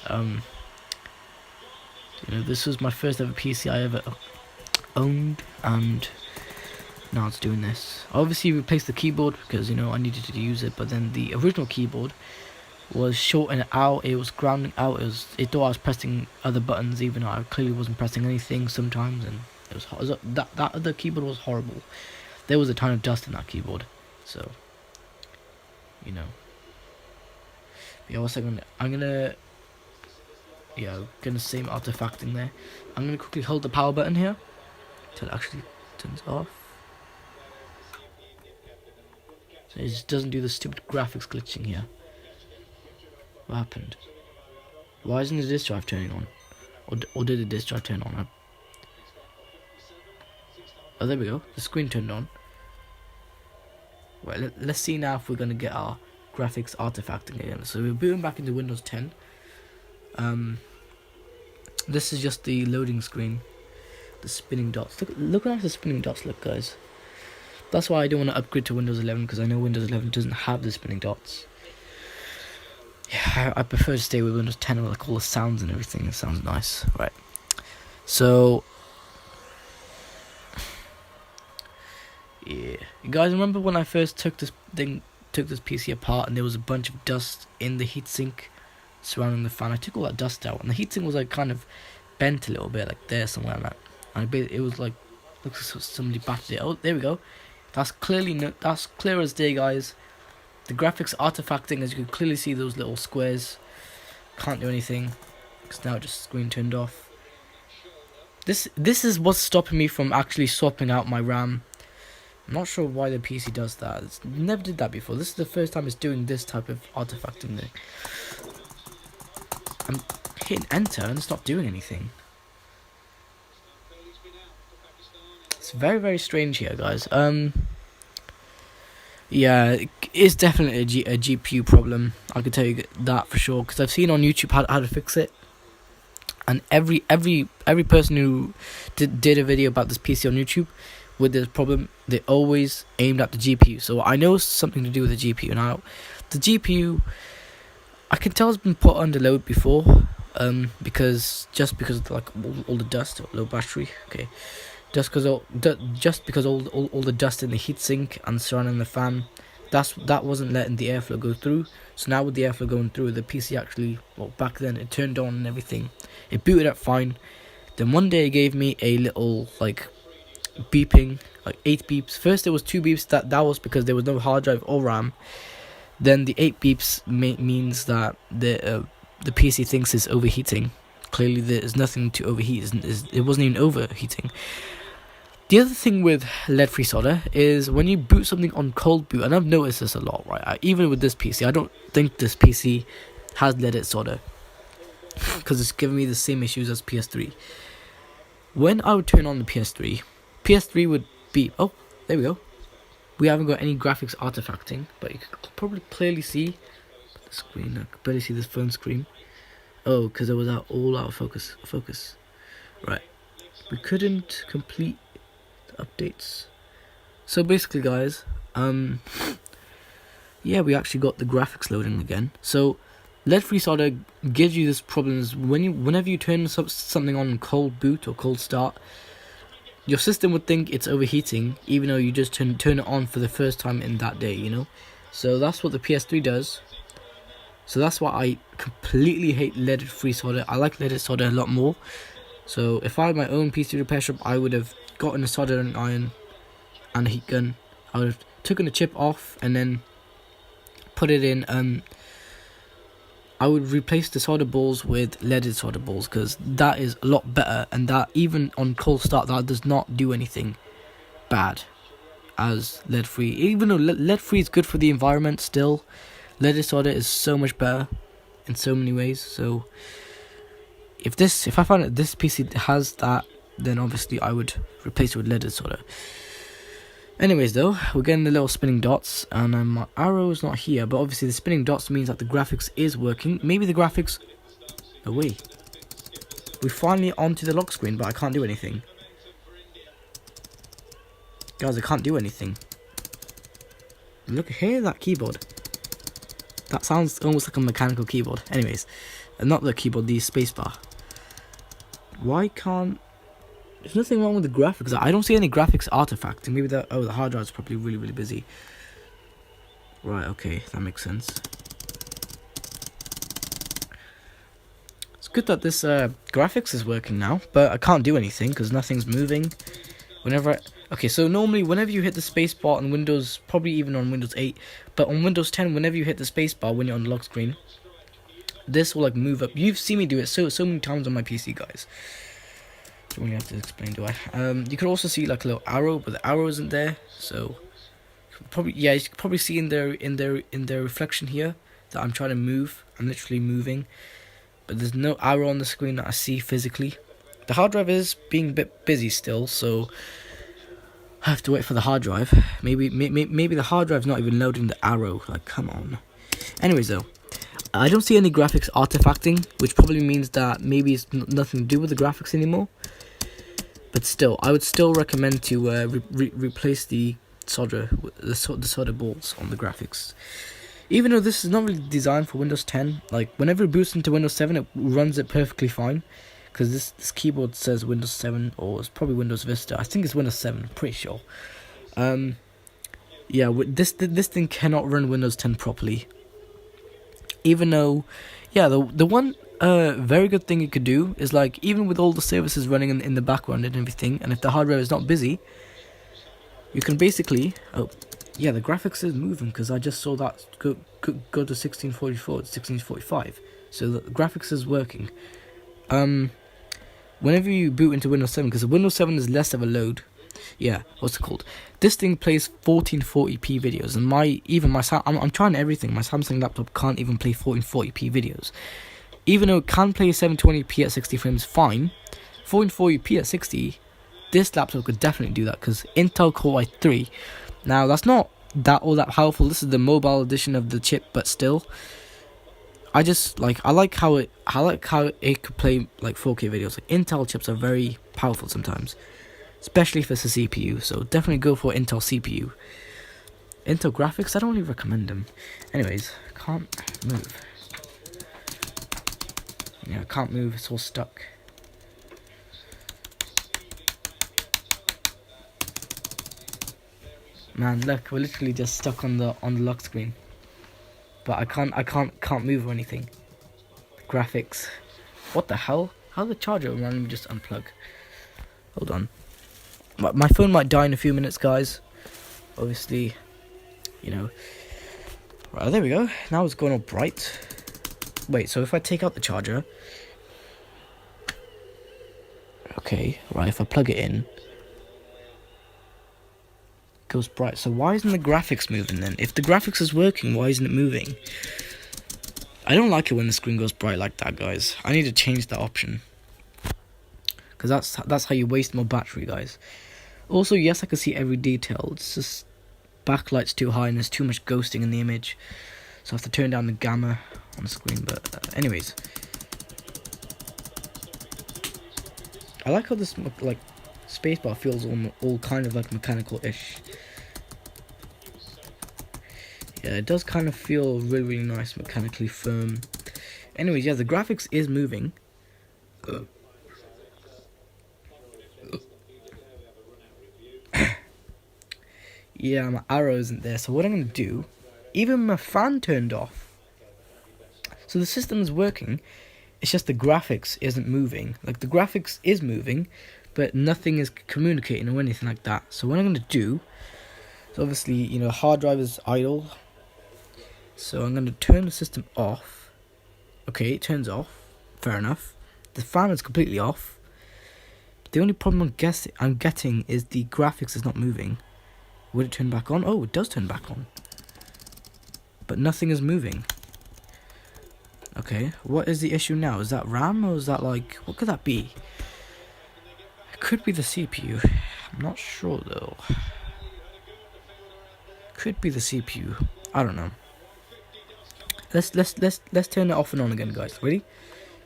You know, this was my first ever PC I ever owned, and now it's doing this. I obviously replaced the keyboard because, you know, I needed to use it, but then the original keyboard was shorting out, it was grounding out, it thought I was pressing other buttons even though I clearly wasn't pressing anything sometimes, and it was that other keyboard was horrible. There was a ton of dust in that keyboard, so, you know. Yeah, what's I'm gonna same artifacting there. I'm gonna quickly hold the power button here till it actually turns off. So it just doesn't do the stupid graphics glitching here. What happened? Why isn't the disk drive turning on? Or did the disk drive turn on? Oh, there we go. The screen turned on. Right, let's see now if we're gonna get our graphics artifacting again. So we're booting back into Windows 10. This is just the loading screen. The spinning dots. Look how nice the spinning dots look, guys. That's why I don't want to upgrade to Windows 11, because I know Windows 11 doesn't have the spinning dots. Yeah, I prefer to stay with Windows 10 with all the sounds and everything. It sounds nice. Right. So, yeah. You guys remember when I first took this PC apart and there was a bunch of dust in the heatsink surrounding the fan? I took all that dust out and the heatsink was kind of bent a little bit, there somewhere like that. And it was Looks like somebody battered it. Oh, there we go. That's that's clear as day, guys. The graphics artifacting, as you can clearly see those little squares. Can't do anything because now just screen turned off. This is what's stopping me from actually swapping out my RAM. I'm not sure why the PC does that. It's never did that before. This is the first time it's doing this type of artifacting thing. I'm hitting enter and it's not doing anything. It's very, very strange here, guys. Yeah, it's definitely a GPU problem. I can tell you that for sure, because I've seen on YouTube how to fix it. And every person who did a video about this PC on YouTube with this problem, they always aimed at the GPU. So I know it's something to do with the GPU. Now, the GPU, I can tell it's been put under load before, because of like all the dust, low battery. Okay, just because all the dust in the heatsink and surrounding the fan, that wasn't letting the airflow go through. So now with the airflow going through, the PC actually, well, back then it turned on and everything. It booted up fine. Then one day it gave me a little like beeping, like 8 beeps. First there was 2 beeps. That was because there was no hard drive or RAM. Then the 8 beeps means that the PC thinks it's overheating. Clearly there's nothing to overheat. It wasn't even overheating. The other thing with lead-free solder is when you boot something on cold boot, and I've noticed this a lot, right? Even with this PC, I don't think this PC has leaded solder, because it's giving me the same issues as PS3. When I would turn on the PS3 would beep. Oh, there we go. We haven't got any graphics artifacting, but you can probably clearly see the screen. I can barely see this phone screen. Oh, because it was all out of focus. Right. We couldn't complete the updates. So basically, guys, yeah, we actually got the graphics loading again. So lead-free solder gives you this problems whenever you turn something on cold boot or cold start. Your system would think it's overheating, even though you just turn it on for the first time in that day, you know. So that's what the PS3 does. So that's why I completely hate leaded-free solder. I like leaded solder a lot more. So if I had my own PC repair shop, I would have gotten a soldering iron and a heat gun. I would have taken the chip off and then put it in. I would replace the solder balls with leaded solder balls, because that is a lot better, and that even on cold start, that does not do anything bad as lead-free. Even though lead-free is good for the environment, still leaded solder is so much better in so many ways. So if I find that this PC has that, then obviously I would replace it with leaded solder. Anyways, though, we're getting the little spinning dots, and my arrow is not here, but obviously the spinning dots means that the graphics is working. Maybe the graphics... Oh, wait. We're finally onto the lock screen, but I can't do anything. Guys, I can't do anything. Look, hear that keyboard. That sounds almost like a mechanical keyboard. Anyways, not the keyboard, the spacebar. Why can't... There's nothing wrong with the graphics. I don't see any graphics artifacting. Maybe the hard drive's probably really, really busy. Right, okay, that makes sense. It's good that this graphics is working now, but I can't do anything because nothing's moving. Okay, so normally whenever you hit the spacebar on Windows, probably even on Windows 8, but on Windows 10, whenever you hit the spacebar when you're on the lock screen, this will like move up. You've seen me do it so many times on my PC, guys. Don't really have to explain, do I? You can also see like a little arrow, but the arrow isn't there. So probably, yeah, you can probably see in their reflection here that I'm trying to move. I'm literally moving, but there's no arrow on the screen that I see physically. The hard drive is being a bit busy still, so I have to wait for the hard drive. Maybe the hard drive's not even loading the arrow. Like, come on. Anyways, though, I don't see any graphics artifacting, which probably means that maybe it's nothing to do with the graphics anymore. But still, I would still recommend to replace the solder balls on the graphics. Even though this is not really designed for Windows 10, like whenever it boots into Windows 7, it runs it perfectly fine. Because this keyboard says Windows 7, or it's probably Windows Vista. I think it's Windows 7, I'm pretty sure. Yeah, this thing cannot run Windows 10 properly. Even though, yeah, the one a very good thing you could do is like, even with all the services running in the background and everything, and if the hard drive is not busy, you can basically, oh yeah, the graphics is moving because I just saw that go to 1644 to 1645, so the graphics is working. Whenever you boot into Windows 7, because Windows 7 is less of a load, yeah, what's it called? This thing plays 1440p videos, and I'm trying everything. My Samsung laptop can't even play 1440p videos, even though it can play 720p at 60 frames fine. 1440p at 60, this laptop could definitely do that because Intel Core i3. Now that's not all that powerful. This is the mobile edition of the chip, but still, I like how it could play like 4K videos. Like Intel chips are very powerful sometimes, especially if it's a CPU. So definitely go for Intel CPU. Intel graphics, I don't really recommend them. Anyways, can't move. Yeah, I can't move. It's all stuck. Man, look, we're literally just stuck on the lock screen. But I can't move or anything. Graphics. What the hell? How the charger randomly just unplug? Hold on. My phone might die in a few minutes, guys. Obviously, you know. Right, there we go. Now it's going all bright. Wait, so if I take out the charger. Okay, right, if I plug it in. It goes bright. So why isn't the graphics moving then? If the graphics is working, why isn't it moving? I don't like it when the screen goes bright like that, guys. I need to change that option. Because that's how you waste more battery, guys. Also, yes, I can see every detail. It's just backlight's too high and there's too much ghosting in the image. So I have to turn down the gamma on the screen. But anyways, I like how this like spacebar feels all kind of like mechanical-ish. Yeah, it does kind of feel really nice, mechanically firm. Anyways, yeah, the graphics is moving. Yeah, my arrow isn't there. So what I'm going to do, even my fan turned off. So the system is working. It's just the graphics isn't moving. Like the graphics is moving, but nothing is communicating or anything like that. So what I'm going to do, so obviously, you know, hard drive is idle. So I'm going to turn the system off. Okay, it turns off. Fair enough. The fan is completely off. The only problem I'm getting is the graphics is not moving. Would it turn back on? Oh, it does turn back on. But nothing is moving. Okay, what is the issue now? Is that RAM or is that like... What could that be? It could be the CPU. I'm not sure though. Could be the CPU. I don't know. Let's turn it off and on again, guys. Ready?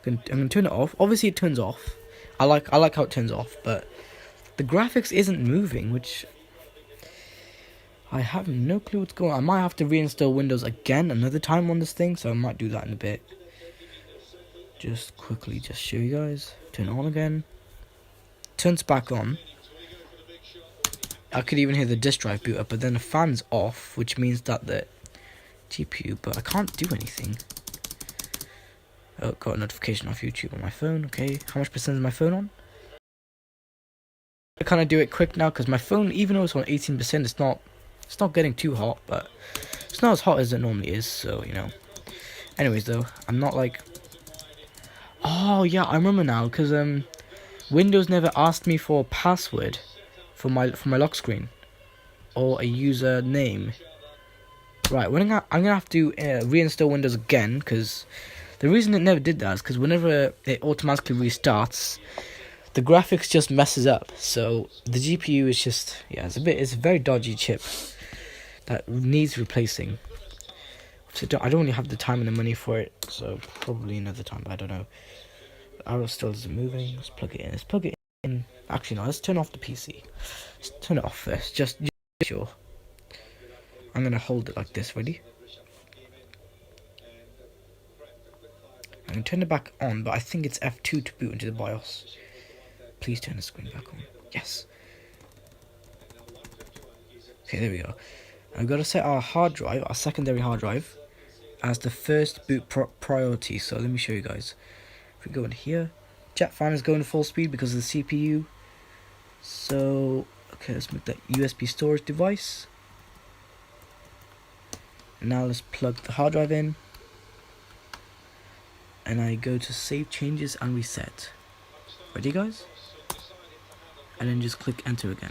I'm gonna turn it off. Obviously it turns off. I like how it turns off, but the graphics isn't moving, which I have no clue what's going on. I might have to reinstall Windows again another time on this thing, so I might do that in a bit. Just quickly just show you guys. Turn it on again. Turns back on. I could even hear the disk drive boot up, but then the fan's off, which means that the GPU, but I can't do anything. Oh, got a notification off YouTube on my phone. Okay, how much percent is my phone on? I kind of do it quick now because my phone, even though it's on 18%, it's not getting too hot, but it's not as hot as it normally is. So you know. Anyways, though, I'm not like. Oh yeah, I remember now because Windows never asked me for a password for my lock screen or a user name. Right, I'm gonna have to reinstall Windows again because the reason it never did that is because whenever it automatically restarts, the graphics just messes up. So the GPU is just it's a very dodgy chip that needs replacing. So I don't really have the time and the money for it, so probably another time. But I don't know. The arrow still isn't moving. Let's plug it in. Let's plug it in. Actually, no. Let's turn off the PC. Let's turn it off first. Just sure. I'm gonna hold it like this. Ready? I'm gonna turn it back on, but I think it's F2 to boot into the BIOS. Please turn the screen back on. Yes. Okay, there we go. I've got to set our hard drive, our secondary hard drive, as the first boot priority. So let me show you guys. If we go in here, jet fan is going full speed because of the CPU. So, okay, let's make that USB storage device. Now let's plug the hard drive in. And I go to save changes and reset. Ready, guys? And then just click enter again.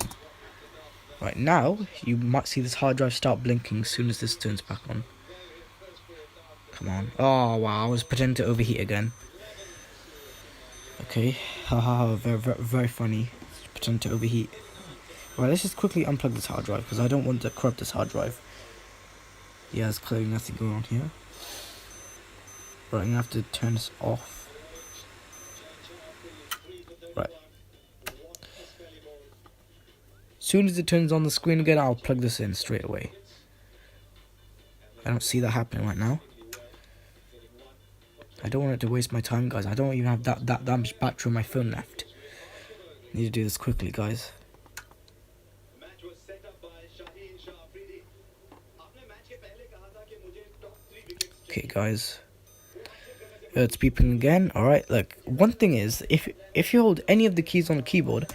Right, now you might see this hard drive start blinking as soon as this turns back on. Come on. Oh wow, I was pretending to overheat again. Okay, haha, very funny. Pretend to overheat. Right, let's just quickly unplug this hard drive because I don't want to corrupt this hard drive. Yeah, there's clearly nothing going on here. Right, I'm gonna have to turn this off. Right. As soon as it turns on the screen again, I'll plug this in straight away. I don't see that happening right now. I don't want it to waste my time, guys. I don't even have that much battery on my phone left. Need to do this quickly, guys. Okay, guys. It's beeping again. Alright, look. One thing is, if you hold any of the keys on the keyboard,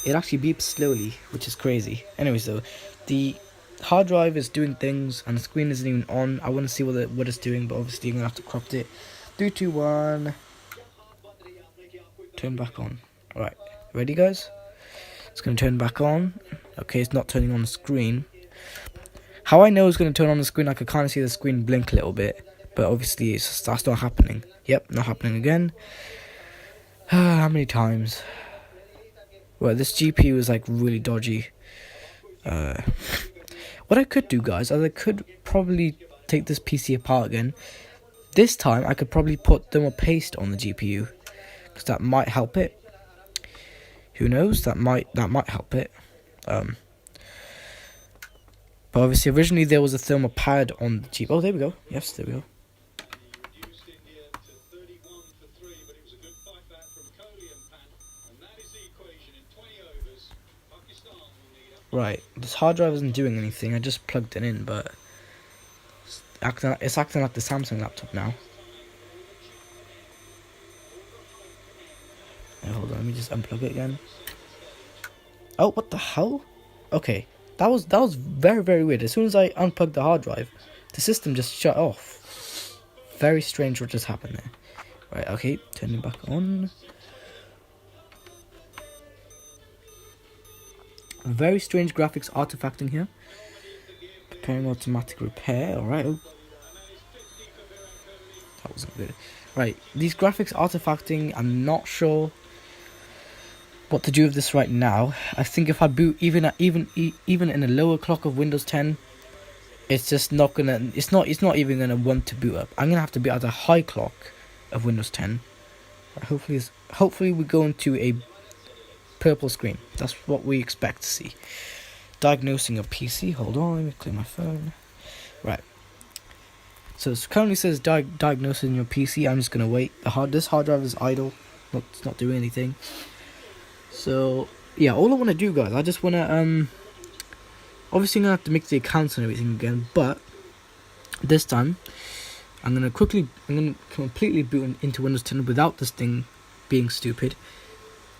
it actually beeps slowly, which is crazy. Anyway, so the hard drive is doing things and the screen isn't even on. I want to see what it's doing, but obviously I'm gonna have to crop it. 3, 2, 1. Turn back on. Alright, ready, guys? It's gonna turn back on. Okay, it's not turning on the screen. How I know it's gonna turn on the screen, I could kind of see the screen blink a little bit, but obviously that's not happening. Yep, not happening again. How many times? Well, this GPU is like really dodgy. What I could do, guys, is I could probably take this PC apart again. This time, I could probably put thermal paste on the GPU, because that might help it. Who knows? That might help it. But obviously, originally there was a thermal pad on the GPU. Oh, there we go. Yes, there we go. Right, this hard drive isn't doing anything. I just plugged it in, but it's acting like the Samsung laptop now. Hold on, let me just unplug it again. Oh, what the hell? Okay, that was very weird. As soon as I unplugged the hard drive, the system just shut off. Very strange what just happened there. Right, okay, turning back on. Very strange graphics artifacting here. Preparing automatic repair. Alright. Oh. That wasn't good. Right. These graphics artifacting, I'm not sure what to do with this right now. I think if I boot even in a lower clock of Windows 10, it's just not gonna. It's not even gonna want to boot up. I'm gonna have to be at a high clock of Windows 10. Right, hopefully we go into a purple screen. That's what we expect to see. Diagnosing a PC. Hold on, let me clear my phone. Right. So it currently says diagnosing your PC. I'm just gonna wait. This hard drive is idle. It's not doing anything. So yeah, all I want to do, guys, I just want to obviously I'm gonna have to make the accounts and everything again, but this time I'm gonna completely boot into Windows 10 without this thing being stupid.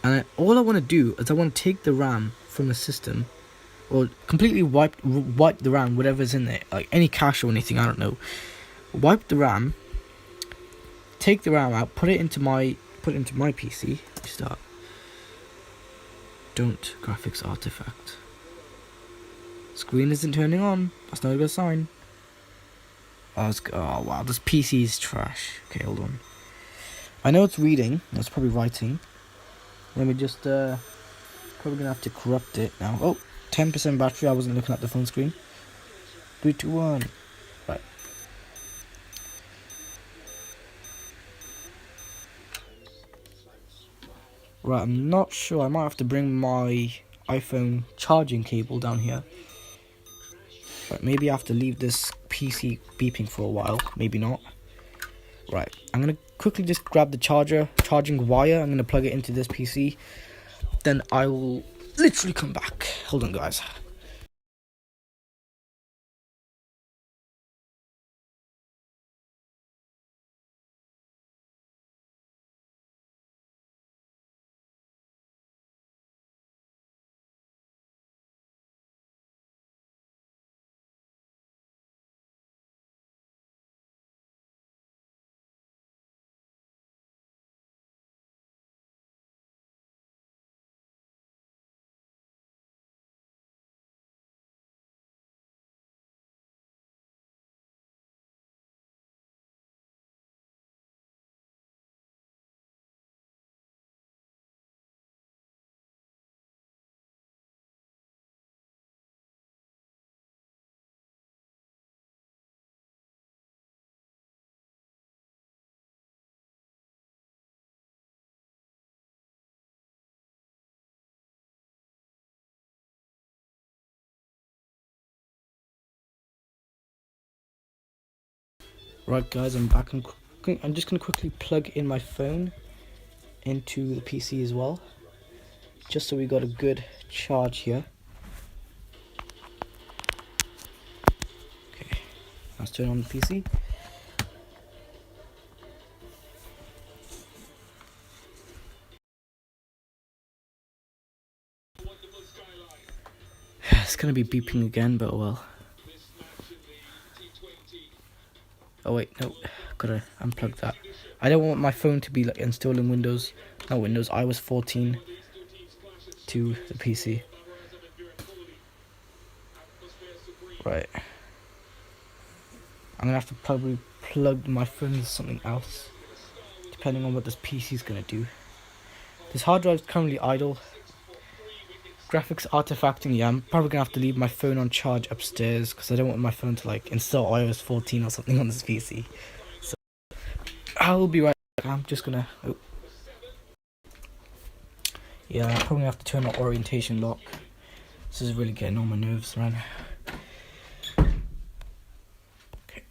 And all I want to do is I want to take the RAM from the system, or completely wipe the RAM, whatever's in there, like any cache or anything, I don't know. Wipe the RAM, take the RAM out, put it into my PC. Start. Don't graphics artifact. Screen isn't turning on. That's not a good sign. Oh wow, this PC is trash. Okay, hold on. I know it's reading. It's probably writing. Let me just, probably gonna have to corrupt it now. Oh, 10% battery. I wasn't looking at the phone screen. 3, 2, 1. Right. Right, I'm not sure. I might have to bring my iPhone charging cable down here. But maybe I have to leave this PC beeping for a while. Maybe not. Right, I'm gonna quickly just grab the charging wire. I'm gonna plug it into this PC. Then I will literally come back. Hold on, guys. Right guys, I'm back and I'm just going to quickly plug in my phone into the PC as well, just so we got a good charge here. Okay, let's turn on the PC. It's going to be beeping again, but oh well. Oh wait, no, gotta unplug that. I don't want my phone to be like installing iOS 14 to the PC. Right. I'm gonna have to probably plug my phone into something else, depending on what this PC is gonna do. This hard drive is currently idle. Graphics artifacting, yeah, I'm probably gonna have to leave my phone on charge upstairs because I don't want my phone to like install iOS 14 or something on this PC. So I'll be right back. I'm just gonna. Oh. Yeah, I'm probably gonna have to turn on orientation lock. This is really getting on my nerves right now. Okay.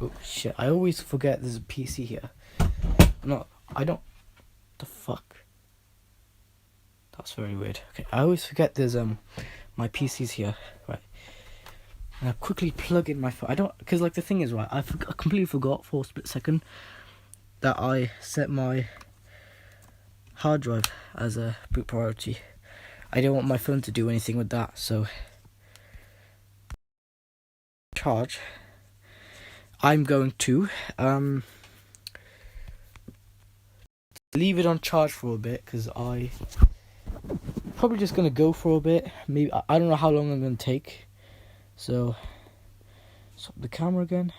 Oh shit! I always forget there's a PC here. I don't. The fuck? That's very weird. Okay, I always forget there's my PC's here, right? And I quickly plug in my phone. I don't, because like the thing is, right, I completely forgot for a split second that I set my hard drive as a boot priority. I don't want my phone to do anything with that, so charge. I'm going to leave it on charge for a bit because I probably just gonna go for a bit. Maybe I don't know how long I'm gonna take. So stop the camera again.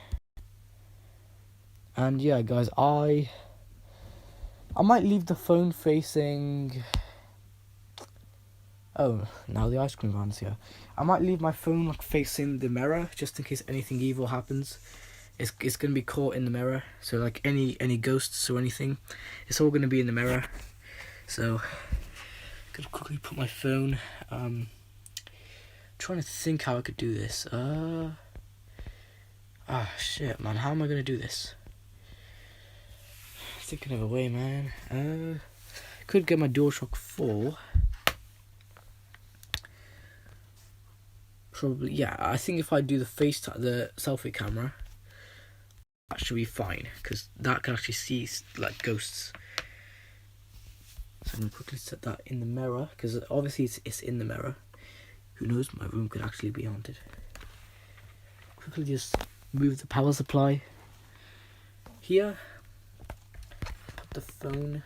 And yeah, guys, I might leave the phone facing. Oh, now the ice cream van's here. I might leave my phone like facing the mirror just in case anything evil happens. It's gonna be caught in the mirror. So like any ghosts or anything, it's all gonna be in the mirror. So gonna quickly put my phone. Trying to think how I could do this. Shit, man. How am I gonna do this? Thinking of a way, man. Could get my DualShock 4. Probably, yeah. I think if I do the the selfie camera, that should be fine because that can actually see like ghosts. So I'm gonna quickly set that in the mirror because obviously it's in the mirror. Who knows? My room could actually be haunted. Quickly just move the power supply here. Put the phone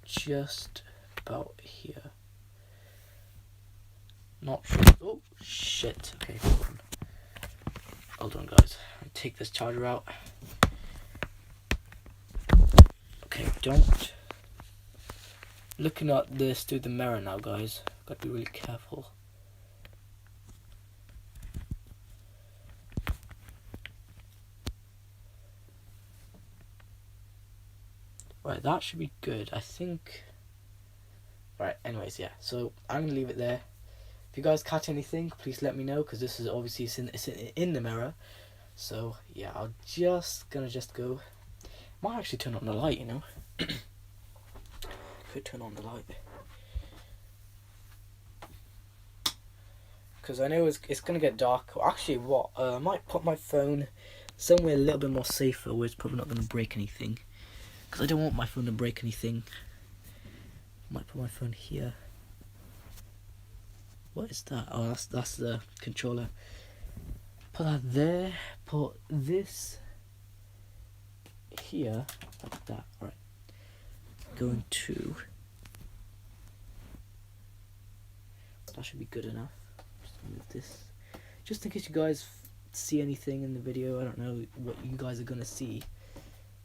just about here. Not sure. Oh shit. Okay, hold on guys. Take this charger out. Okay, don't. Looking at this through the mirror now, guys. Gotta be really careful. Right, that should be good, I think. Right, anyways, yeah. So I'm gonna leave it there. If you guys catch anything, please let me know because this is obviously it's in the mirror. So yeah, I'll gonna go. Might actually turn on the light, you know. Could turn on the light because I know it's gonna get dark. Well, actually, I might put my phone somewhere a little bit more safer where it's probably not gonna break anything. Because I don't want my phone to break anything. Might put my phone here. What is that? Oh, that's the controller. Put that there. Put this here, like that. Right. Going to. That should be good enough. Just move this, just in case you guys see anything in the video. I don't know what you guys are gonna see.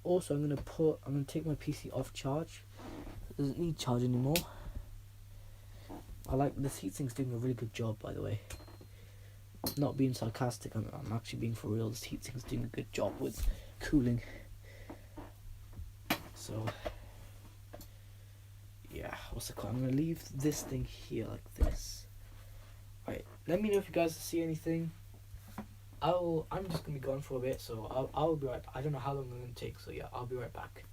Also, I'm gonna take my PC off charge. It doesn't need charge anymore. I like this heatsink's doing a really good job, by the way. Not being sarcastic, I'm actually being for real. This heatsink's doing a good job with cooling. So what's it called? I'm gonna leave this thing here like this. Right. Let me know if you guys see anything. I'm just gonna be gone for a bit, so I'll be right. I don't know how long I'm gonna take, so yeah, I'll be right back.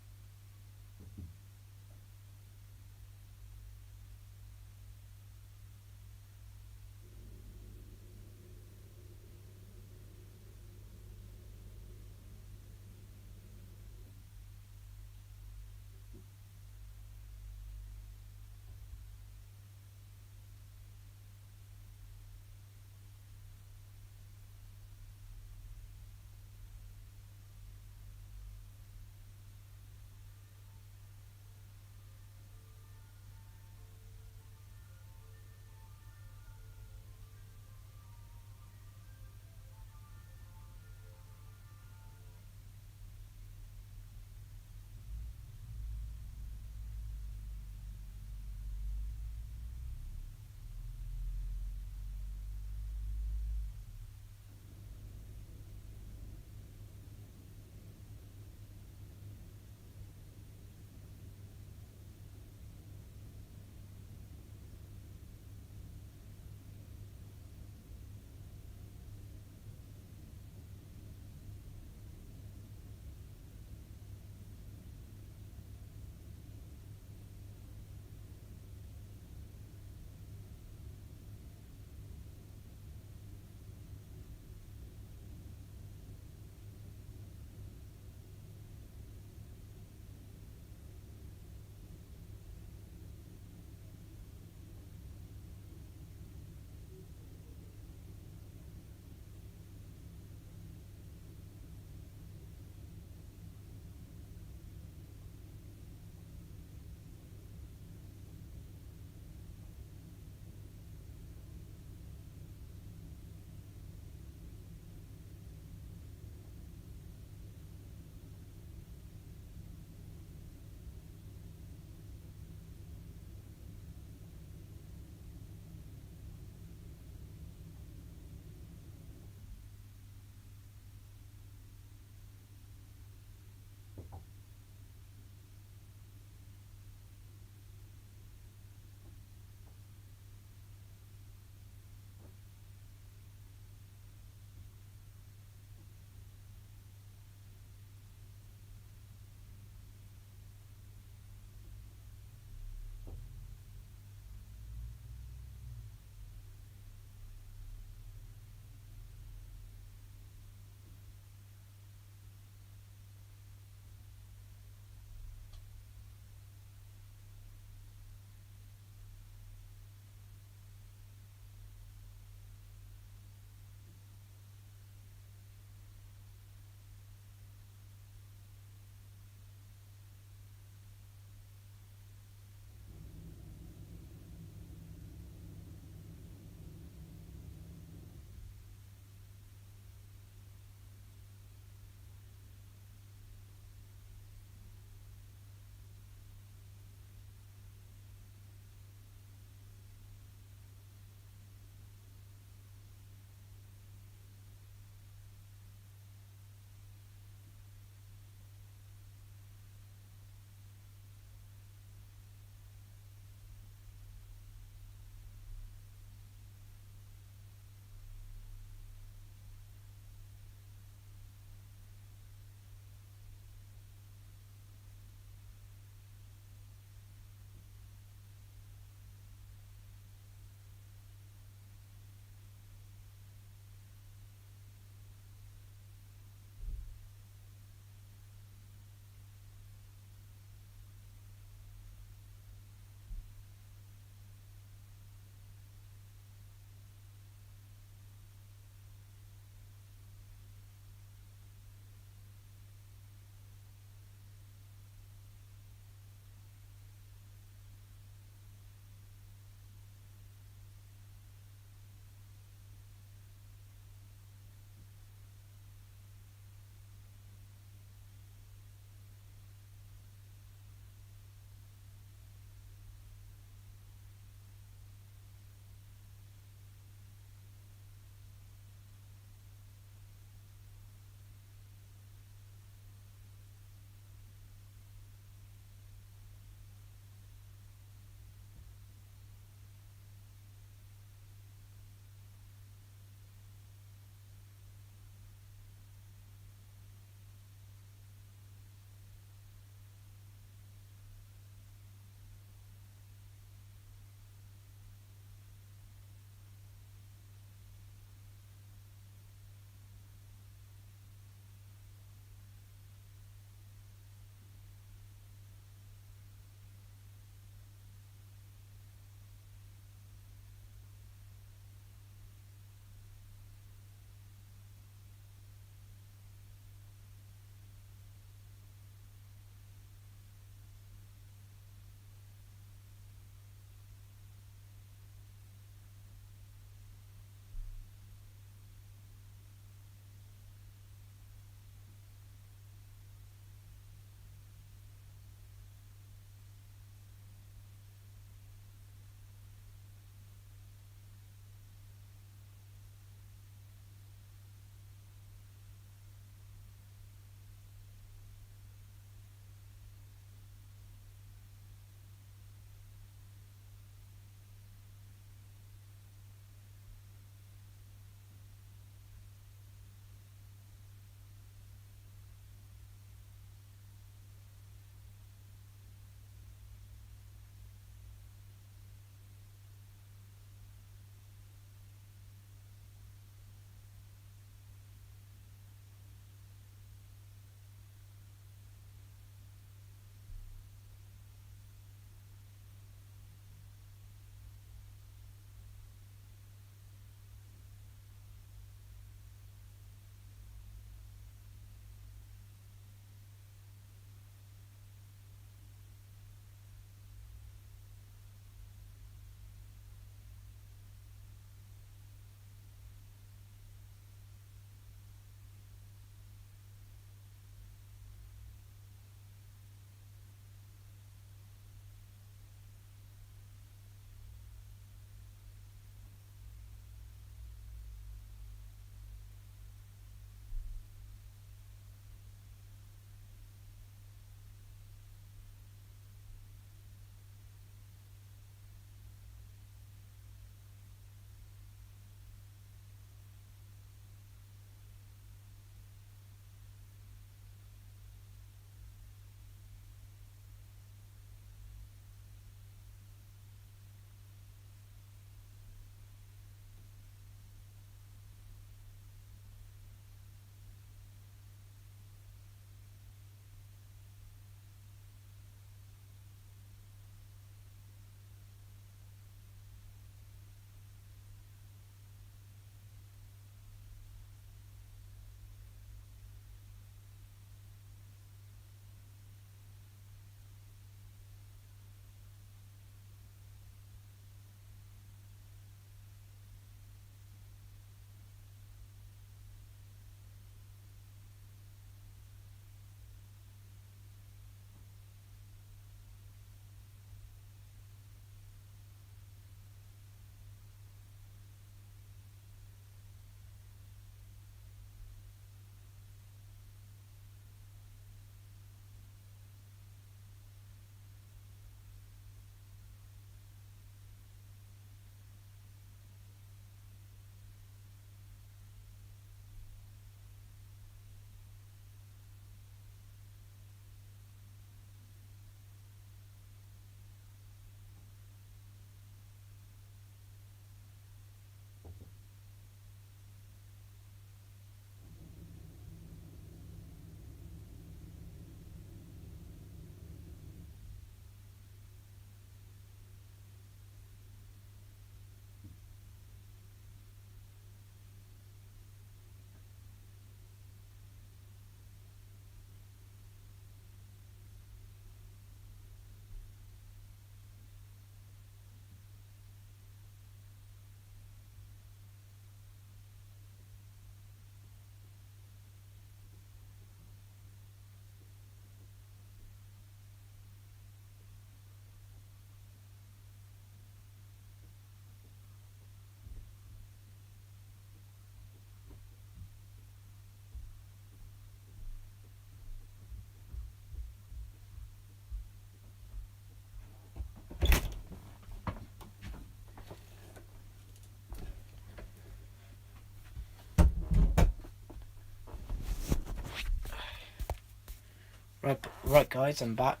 Right, guys, I'm back.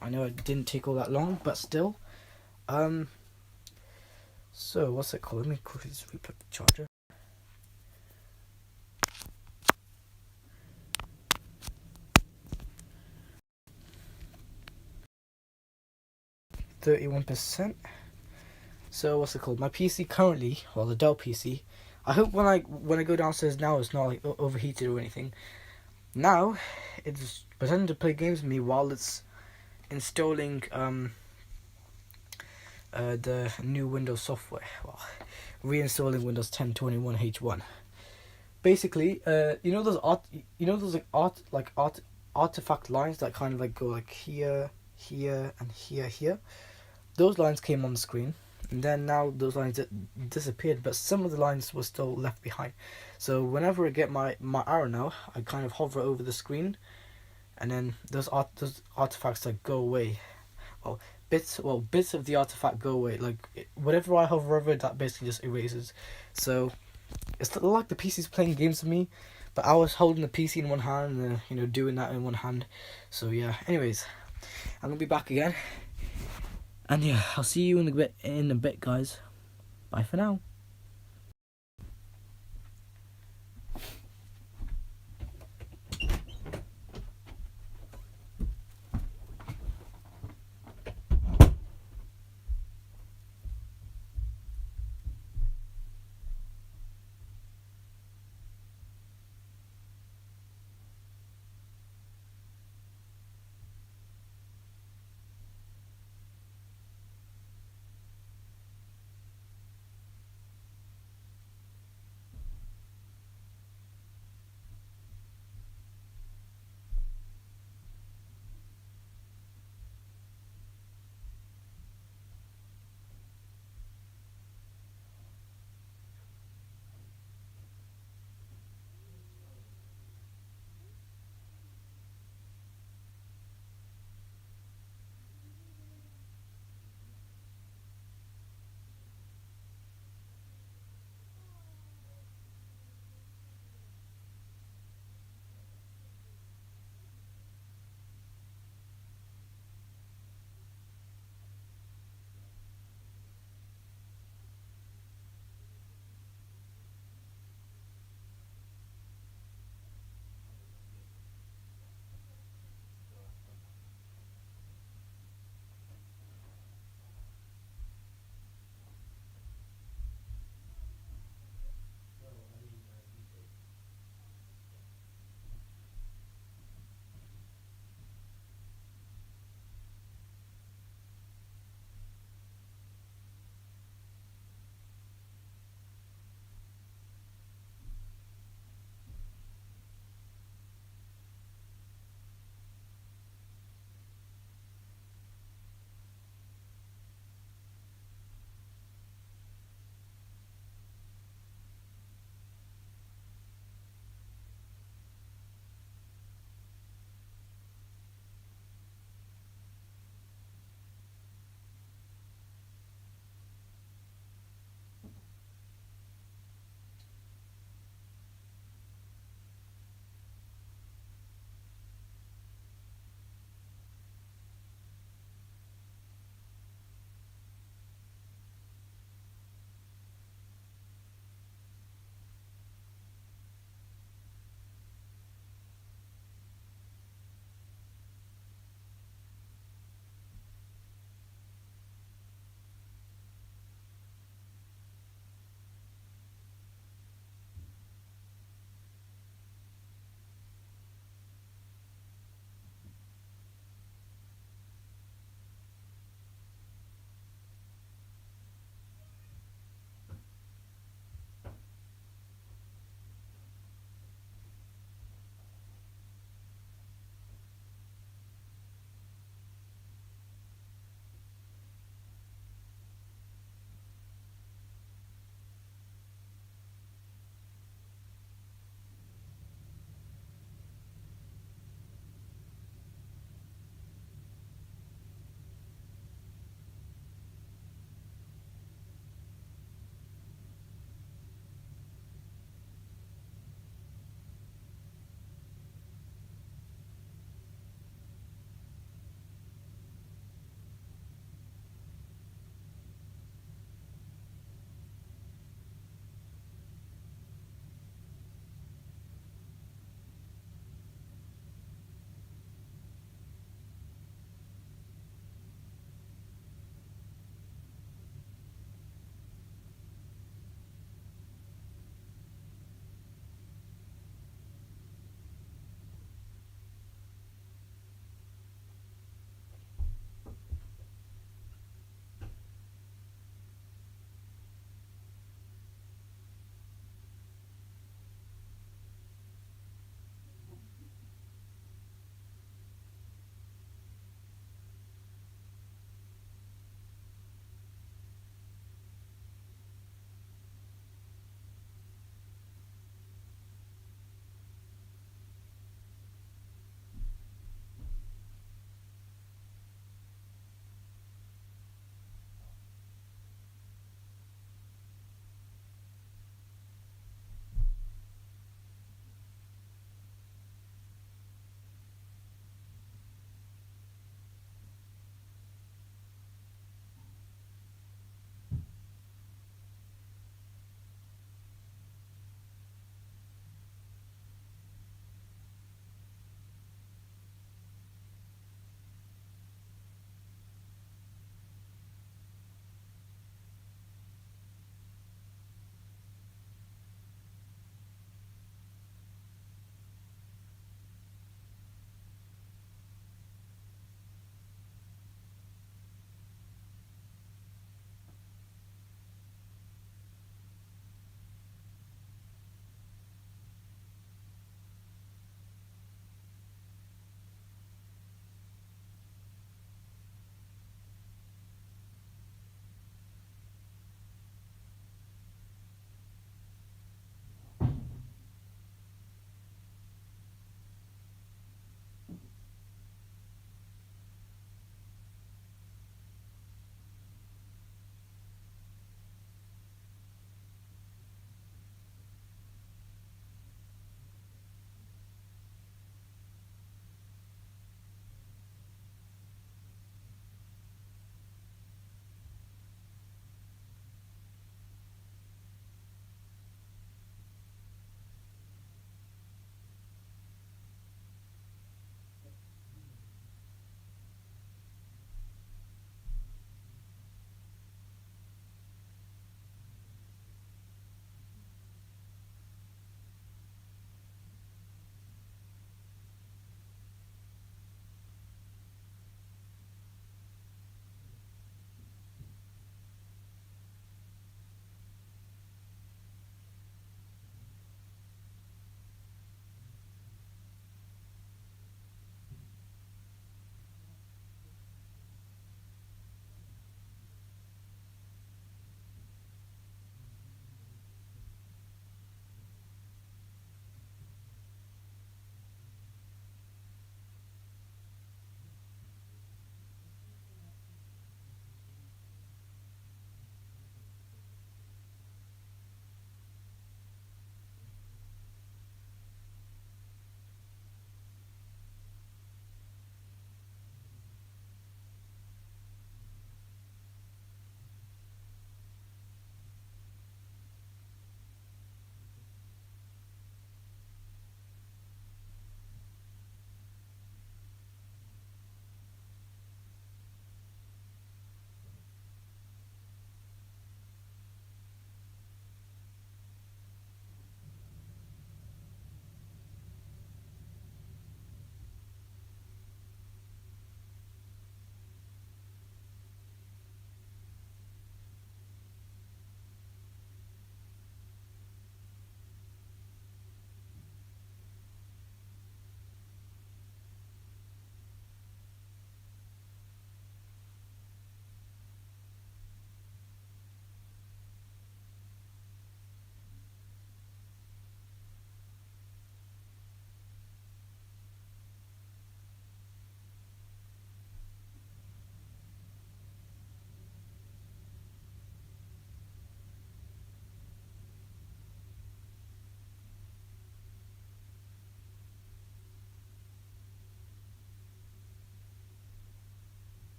I know it didn't take all that long, but still. So what's it called? Let me quickly just replug the charger. %31%. So what's it called? My PC currently, well, the Dell PC. I hope when I go downstairs now, it's not like overheated or anything. Now, it's pretending to play games with me while it's installing the new Windows software. Well, reinstalling Windows 10 21H1. Basically, you know those artifact lines that kind of like go like here, here, and here. Those lines came on the screen, and then now those lines disappeared, but some of the lines were still left behind. So whenever I get my arrow now, I kind of hover over the screen, and then those artifacts like go away. Bits of the artifact go away. Like whatever I hover over, that basically just erases. So it's like the PC's playing games with me, but I was holding the PC in one hand and doing that in one hand. So yeah. Anyways, I'm gonna be back again, and yeah, I'll see you in a bit, guys. Bye for now.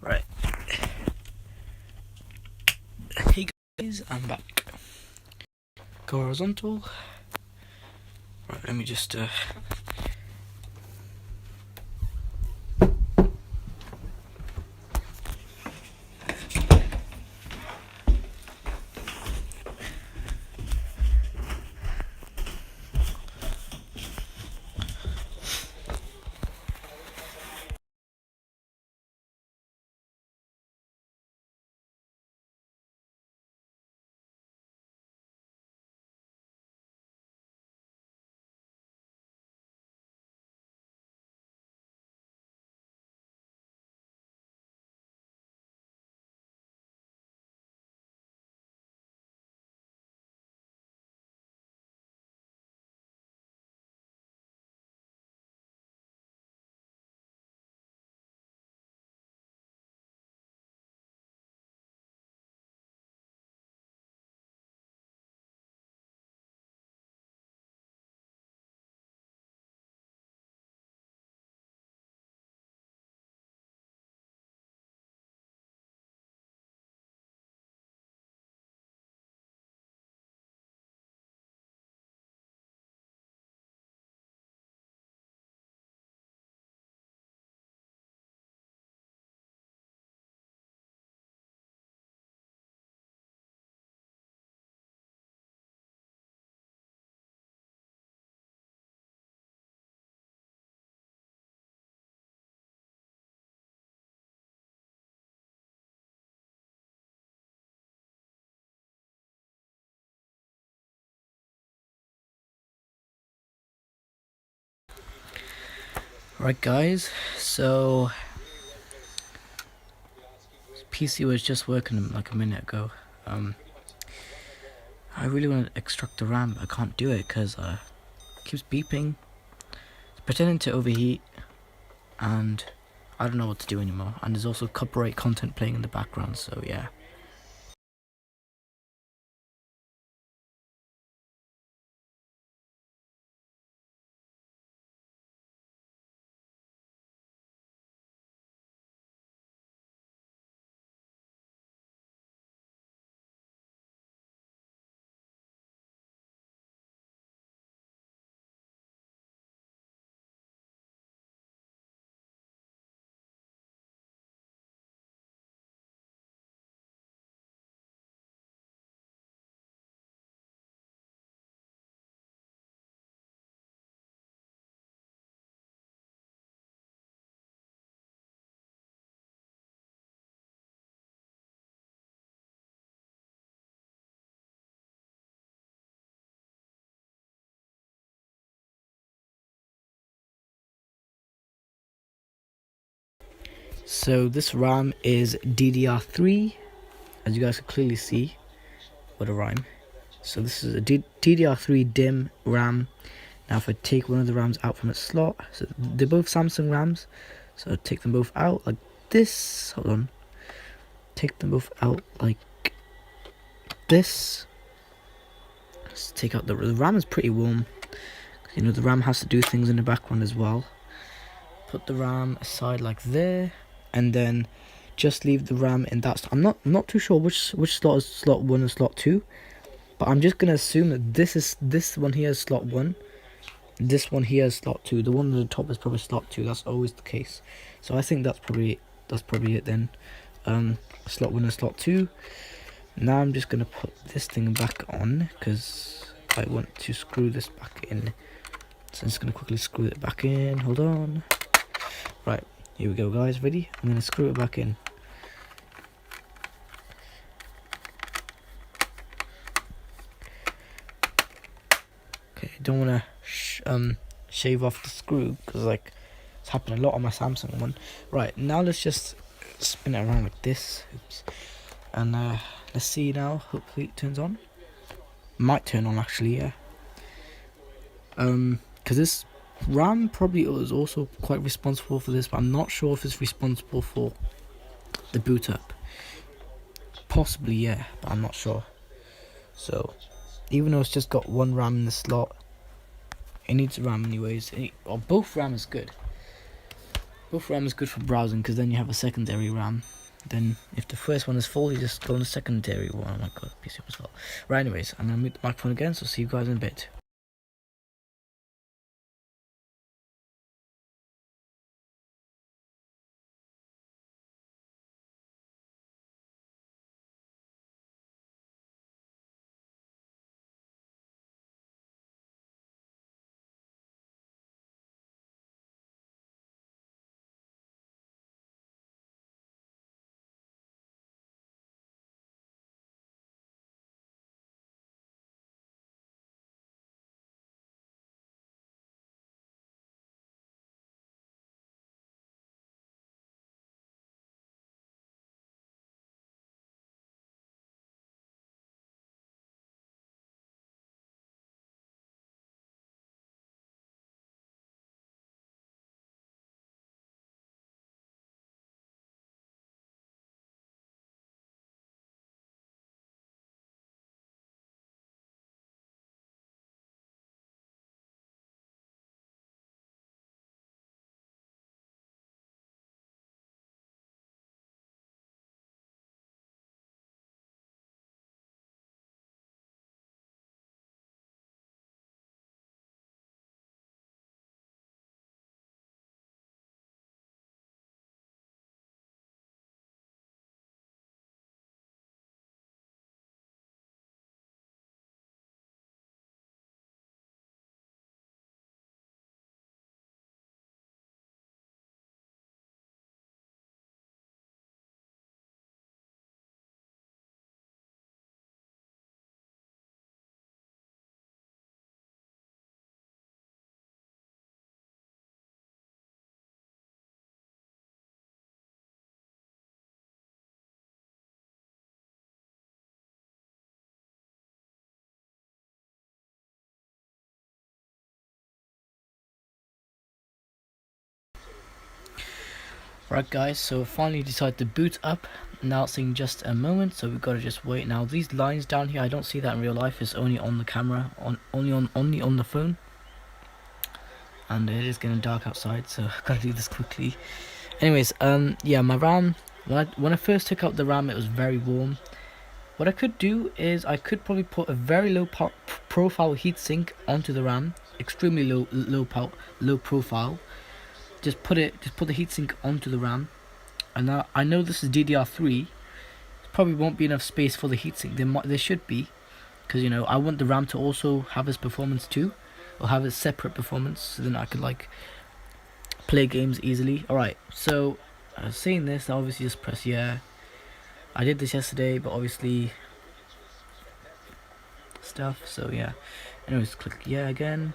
Right. Hey guys, I'm back. Go horizontal. Right, let me just right guys, so PC was just working like a minute ago. I really want to extract the RAM, but I can't do it because it keeps beeping. It's pretending to overheat, and I don't know what to do anymore. And there's also copyright content playing in the background, so yeah. So this RAM is DDR3, as you guys can clearly see. What a rhyme. So this is a DDR3 DIMM RAM. Now if I take one of the RAMs out from its slot, so they're both Samsung RAMs, so take them both out like this. Hold on. Take them both out like this. Let's take out the RAM is pretty warm. You know, the RAM has to do things in the background as well. Put the RAM aside like there, and then just leave the RAM in that. I'm not too sure which slot is slot 1 and slot 2, but I'm just gonna assume that this one here is slot 1, this one here is slot 2. The one on the top is probably slot 2. That's always the case. So I think that's probably it then. Slot 1 and slot 2. Now I'm just gonna put this thing back on because I want to screw this back in. So I'm just gonna quickly screw it back in. Hold on. Right, here we go, guys. Ready? I'm gonna screw it back in. Okay, don't wanna shave off the screw because like it's happened a lot on my Samsung one. Right, now let's just spin it around like this. Oops. And let's see now. Hopefully it turns on. Might turn on actually, yeah. Because this RAM probably is also quite responsible for this, but I'm not sure if it's responsible for the boot up. Possibly, yeah, but I'm not sure. So, even though it's just got one RAM in the slot, it needs a RAM anyways. Both RAM is good. Both RAM is good for browsing because then you have a secondary RAM. then if the first one is full, you just go on the secondary one. Oh my god, PC was full. Right, anyways, I'm gonna mute the microphone again, so see you guys in a bit. Right guys, so finally decided to boot up. Now it's in just a moment, so we've got to just wait. Now these lines down here, I don't see that in real life. It's only on the camera, only on the phone. And it is getting dark outside, so I've got to do this quickly. Anyways, yeah, my RAM, when I first took out the RAM, it was very warm. What I could do is I could probably put a very low profile heatsink onto the RAM, extremely low profile. Just put the heatsink onto the RAM, and now I know this is DDR3. Probably won't be enough space for the heatsink. There should be, because you know I want the RAM to also have its performance too, or have its separate performance, so then I could like play games easily. Alright, so saying this, I obviously just press yeah. I did this yesterday, but obviously stuff. So yeah. Anyways, click yeah again.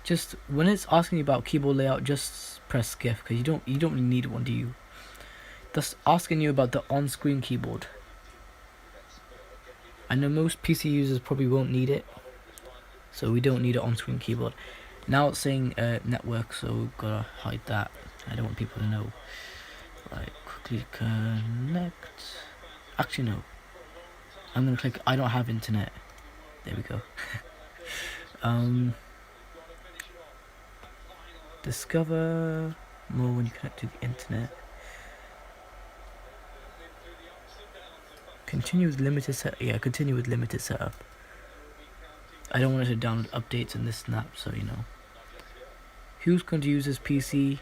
Just when it's asking you about keyboard layout, just press skip, because you don't really need one, do you? That's asking you about the on-screen keyboard. I know most PC users probably won't need it, so we don't need an on-screen keyboard. Now it's saying network, so we've gotta hide that. I don't want people to know. Right, quickly connect. Actually no, I'm gonna click I don't have internet. There we go. Discover more when you connect to the internet. Continue with limited set. Yeah, continue with limited setup. I don't want it to download updates and this snap, so you know. Who's going to use this PC?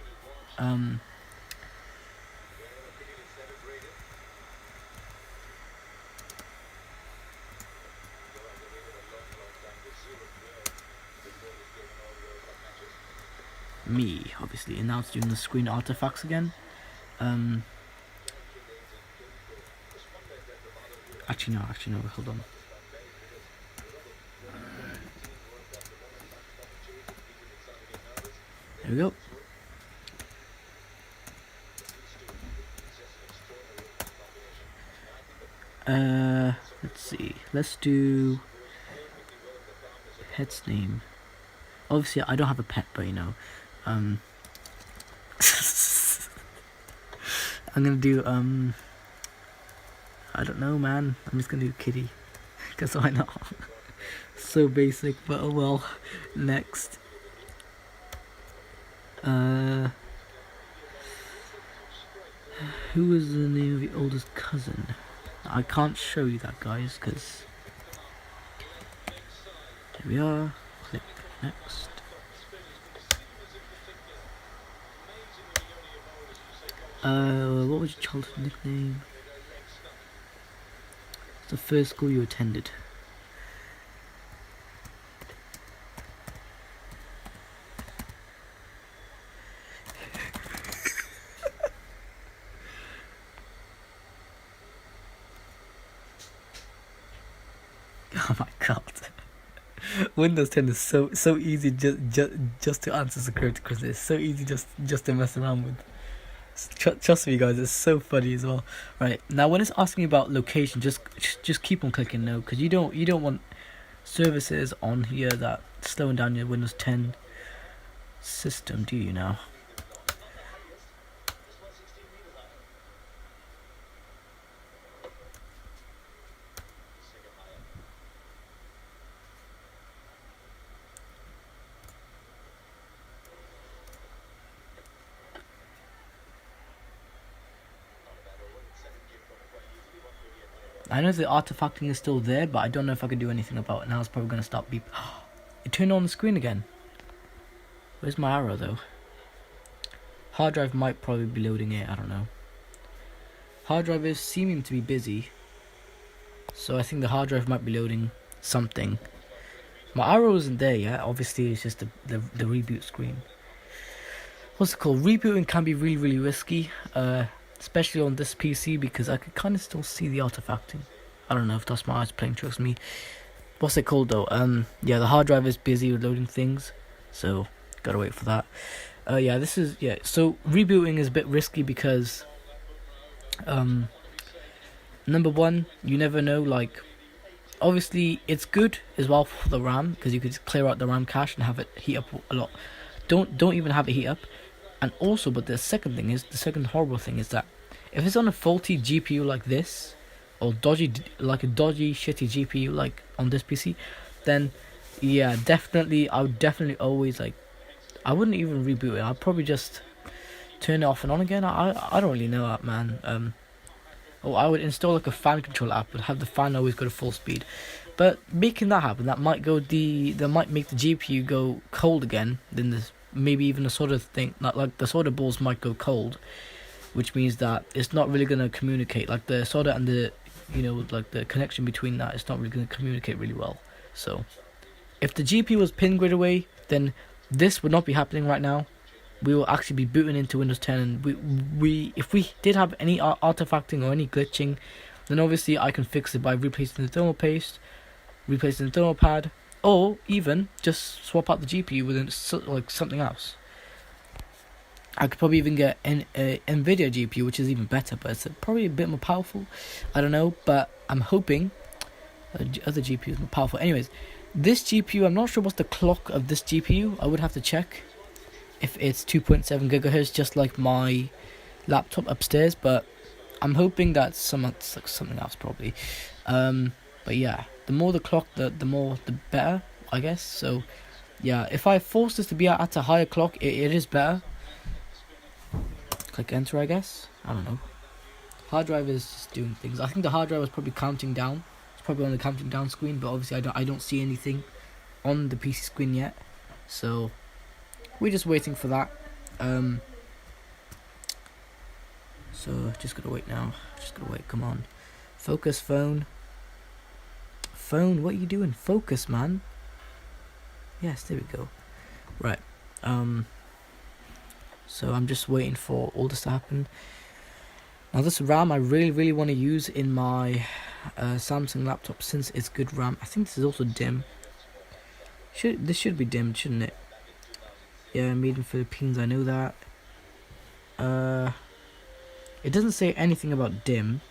Me, obviously, and now it's doing the screen artifacts again. Actually no, hold on. There we go. Let's see. Let's do pet's name. Obviously, I don't have a pet, but you know, I'm gonna do I don't know, man. I'm just gonna do kitty, cause why not? So basic, but oh well. Next. Who is the name of your oldest cousin? I can't show you that, guys, because here we are. Click next. What was your childhood nickname? What's the first school you attended? Oh my god. Windows 10 is so easy just to answer security because it's so easy just to mess around with. Trust me, guys, it's so funny as well. Right, now when it's asking about location, just keep on clicking no, because you don't want services on here that slowing down your Windows 10 system, do you now? I know the artifacting is still there, but I don't know if I can do anything about it. Now it's probably going to stop beep. It turned on the screen again. Where's my arrow, though? Hard drive might probably be loading it, I don't know. Hard drive is seeming to be busy. So I think the hard drive might be loading something. My arrow isn't there yet. Obviously, it's just the reboot screen. What's it called? Rebooting can be really risky. Especially on this PC because I could kind of still see the artifacting. I don't know if that's my eyes playing tricks on me. What's it called though? Yeah, the hard drive is busy with loading things, so gotta wait for that. Yeah, this is So rebooting is a bit risky because, number one, you never know. Like, obviously, it's good as well for the RAM because you could just clear out the RAM cache and have it heat up a lot. Don't even have it heat up. And also, but the second horrible thing is that if it's on a faulty GPU like this, or a dodgy shitty GPU like on this PC, then yeah, definitely, I would definitely always I wouldn't even reboot it. I'd probably just turn it off and on again. I don't really know that, man. Or I would install like a fan control app and have the fan always go to full speed. But making that happen, that might make the GPU go cold again. Then there's maybe even a sort of thing, not like the solder balls might go cold, which means that it's not really going to communicate. Like the solder and the, like the connection between that, it's not really going to communicate really well. So, if the GPU was pin grid away, then this would not be happening right now. We will actually be booting into Windows 10, and we if we did have any artifacting or any glitching, then obviously I can fix it by replacing the thermal paste, replacing the thermal pad, or even just swap out the GPU with something else. I could probably even get an NVIDIA GPU, which is even better, but it's probably a bit more powerful. I don't know, but I'm hoping other GPU is more powerful. Anyways, this GPU, I'm not sure what's the clock of this GPU. I would have to check if it's 2.7 gigahertz, just like my laptop upstairs. But I'm hoping that's something else probably. But yeah. The more the clock, the better, I guess. So, yeah, if I force this to be at a higher clock, it is better. Click enter, I guess. I don't know. Hard drive is just doing things. I think the hard drive is probably counting down. It's probably on the counting down screen, but obviously I don't see anything on the PC screen yet. So, we're just waiting for that. So, just gotta wait now. Come on. Focus, phone. Phone, what are you doing? Focus, man. Yes, there we go. Right. So I'm just waiting for all this to happen. Now this RAM I really want to use in my Samsung laptop since it's good RAM. I think this is also dim. This should be dimmed, shouldn't it? Yeah, made in Philippines, I know that. It doesn't say anything about dim.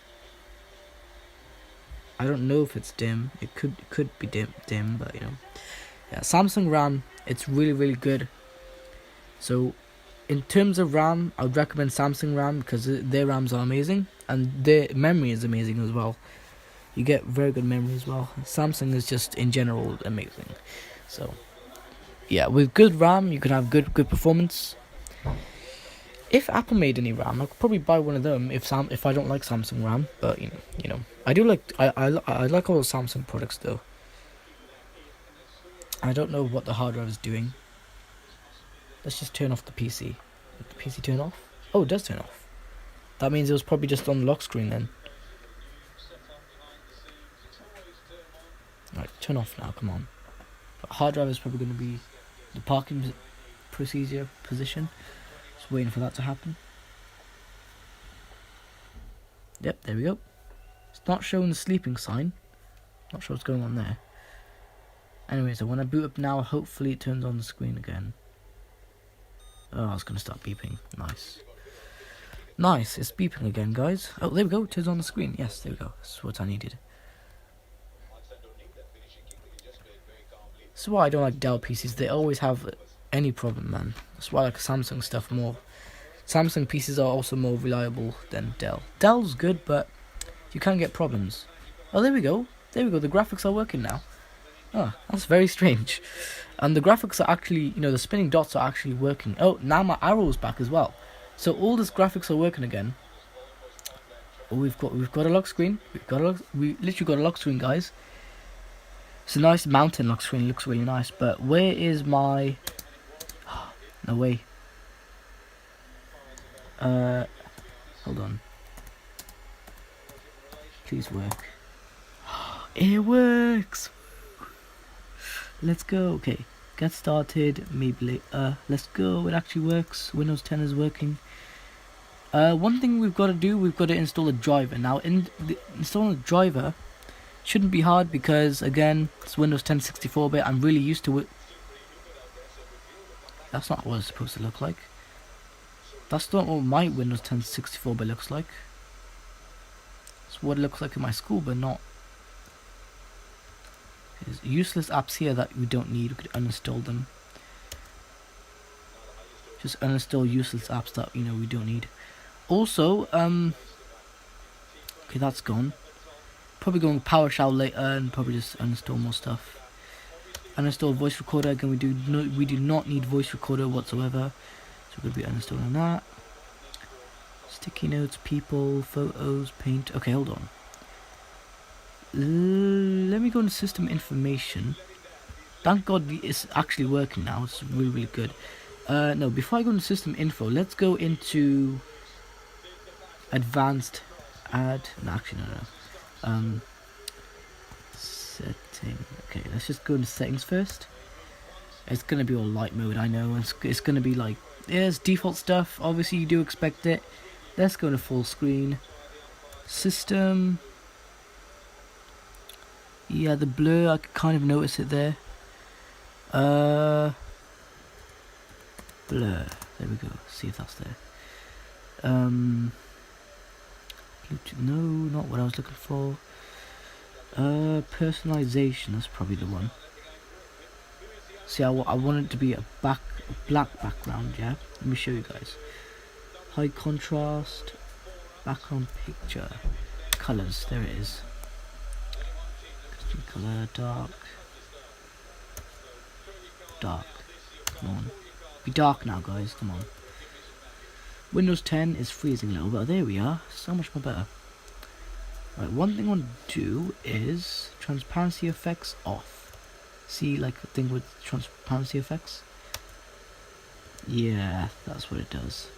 I don't know if it's dim. It could be dim, but yeah. Samsung RAM, it's really good. So, in terms of RAM, I would recommend Samsung RAM because their RAMs are amazing and their memory is amazing as well. You get very good memory as well. Samsung is just in general amazing. So, yeah, with good RAM, you can have good performance. If Apple made any RAM, I could probably buy one of them. If I don't like Samsung RAM, but I do like I like all the Samsung products though. I don't know what the hard drive is doing. Let's just turn off the PC. Did the PC turn off? Oh, it does turn off. That means it was probably just on the lock screen then. Right, turn off now. Come on. But hard drive is probably going to be the parking procedure position. Just waiting for that to happen. Yep, there we go. It's not showing the sleeping sign. Not sure what's going on there. Anyways, when I boot up now, hopefully it turns on the screen again. Oh, it's going to start beeping. Nice. Nice, it's beeping again, guys. Oh, there we go, it turns on the screen. Yes, there we go. That's what I needed. That's why I don't like Dell PCs. They always have any problem, man. That's why I like Samsung stuff more. Samsung PCs are also more reliable than Dell. Dell's good, but you can get problems. Oh, there we go. There we go. The graphics are working now. Oh, that's very strange. And the graphics are actually, the spinning dots are actually working. Oh, now my arrow's back as well. So all these graphics are working again. Oh, we've got a lock screen. We literally got a lock screen, guys. It's a nice mountain lock screen. It looks really nice. But where is my? No way. Hold on. Please work. It works. Let's go. Okay, get started. Maybe let's go. It actually works. Windows 10 is working. One thing we've got to do, we've got to install a driver. Now, installing a driver shouldn't be hard because again, it's Windows 10 64-bit. I'm really used to it. That's not what it's supposed to look like. That's not what my Windows 10 64-bit looks like. It's what it looks like in my school, but not. There's useless apps here that we don't need. We could uninstall them. Just uninstall useless apps that we don't need. Also, okay, that's gone. Probably going PowerShell later and probably just uninstall more stuff. Uninstall voice recorder. Again, we do not need voice recorder whatsoever. So we're gonna be uninstalling that. Sticky notes, people, photos, paint. Okay, hold on. Let me go into system information. Thank God it's actually working now. It's really, really good. No, before I go into system info, let's go into advanced no, actually, no. Setting. Okay, let's just go into settings first. It's gonna be all light mode, I know. It's gonna be like, there's default stuff. Obviously, you do expect it. Let's go to full screen. System. Yeah, the blur, I can kind of notice it there. Blur. There we go. See if that's there. Bluetooth. No, not what I was looking for. Personalization. That's probably the one. See, I want it to be a black background. Yeah. Let me show you guys. High contrast. Background picture. Colors. There it is. Color dark. Come on, be dark now, guys. Come on. Windows 10 is freezing a little bit. There we are. So much more better. Right, one thing I want to do is transparency effects off. See, like the thing with transparency effects. Yeah, that's what it does.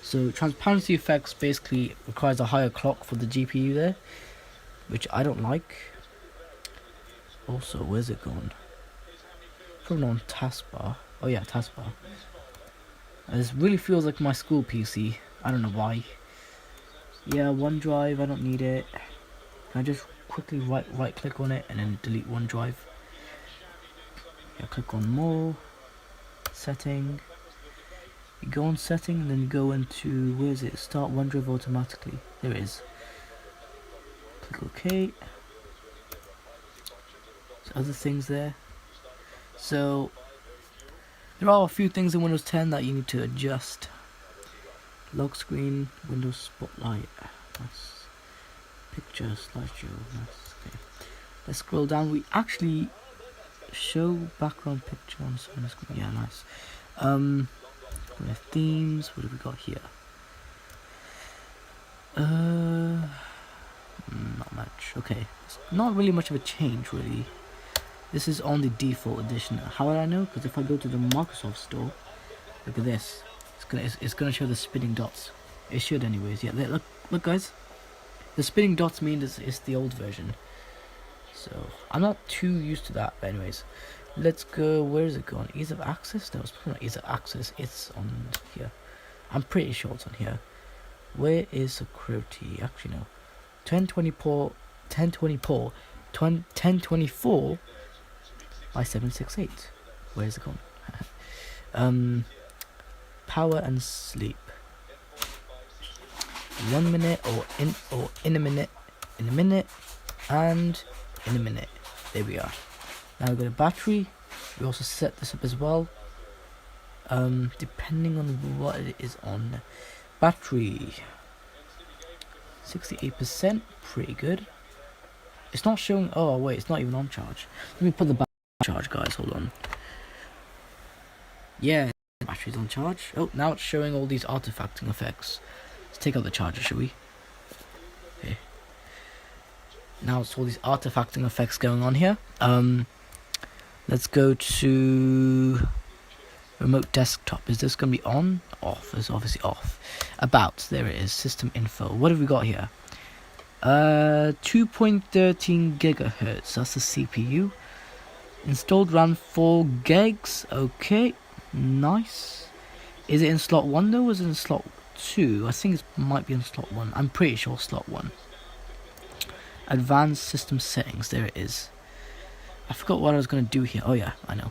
So transparency effects basically requires a higher clock for the GPU there, which I don't like. Also, where's it gone? Probably on taskbar. Oh yeah, taskbar. This really feels like my school PC. I don't know why. Yeah, OneDrive, I don't need it. Can I just quickly right click on it and then delete OneDrive? Yeah, click on more. Setting. You go on setting and then you go into, where is it? Start OneDrive automatically. There it is. Click OK. There's other things there. So there are a few things in Windows 10 that you need to adjust. Lock screen, Windows Spotlight. That's picture slideshow. That's okay. Let's scroll down. We actually show background picture on someone's screen. Yeah, nice. We have themes. What have we got here? Not much. Okay, it's not really much of a change, really. This is on the default edition. How would I know? Because if I go to the Microsoft Store, look at this. It's gonna show the spinning dots. It should, anyways. Yeah, look, guys. The spinning dots mean it's the old version. So I'm not too used to that. But anyways, let's go. Where is it going? Ease of access? No, it's not ease of access. It's on here. I'm pretty sure it's on here. Where is security? Actually, no. 1024 1024 by 768. Where is it going? Power and sleep. 1 minute or in a minute, and in a minute. There we are. Now we've got a battery. We also set this up as well. Depending on what it is on. Battery 68%, pretty good. It's not showing. Oh wait, it's not even on charge. Let me put the battery on charge, guys. Hold on. Yeah, the battery's on charge. Oh, now it's showing all these artifacting effects. Let's take out the charger, shall we? Okay. Now it's all these artifacting effects going on here. Let's go to remote desktop. Is this gonna be on? Off. It's obviously off. About. There it is. System info. What have we got here? 2.13 gigahertz. That's the CPU. Installed RAM 4 gigs. Okay, nice. Is it in slot 1 though? Or is it in slot 2? I think it might be in slot 1. I'm pretty sure slot 1. Advanced system settings. There it is. I forgot what I was gonna do here. Oh yeah, I know.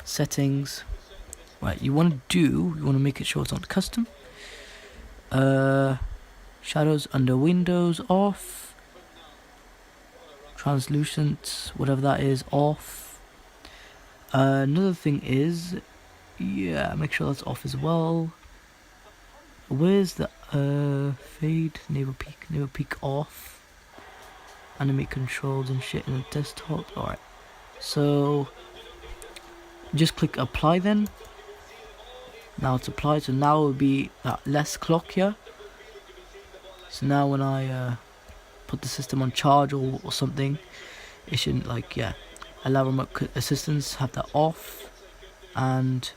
Settings. Right, you want to make it sure it's on custom. Shadows under Windows off. Translucent, whatever that is, off. Another thing is, yeah, make sure that's off as well. Where's the fade, naval peak off. Animate controls and shit in the desktop. Alright, so just click apply then. Now it's applied, so now it will be that less clock here. So now when I put the system on charge or something, it shouldn't, like, yeah, allow remote assistance, have that off, and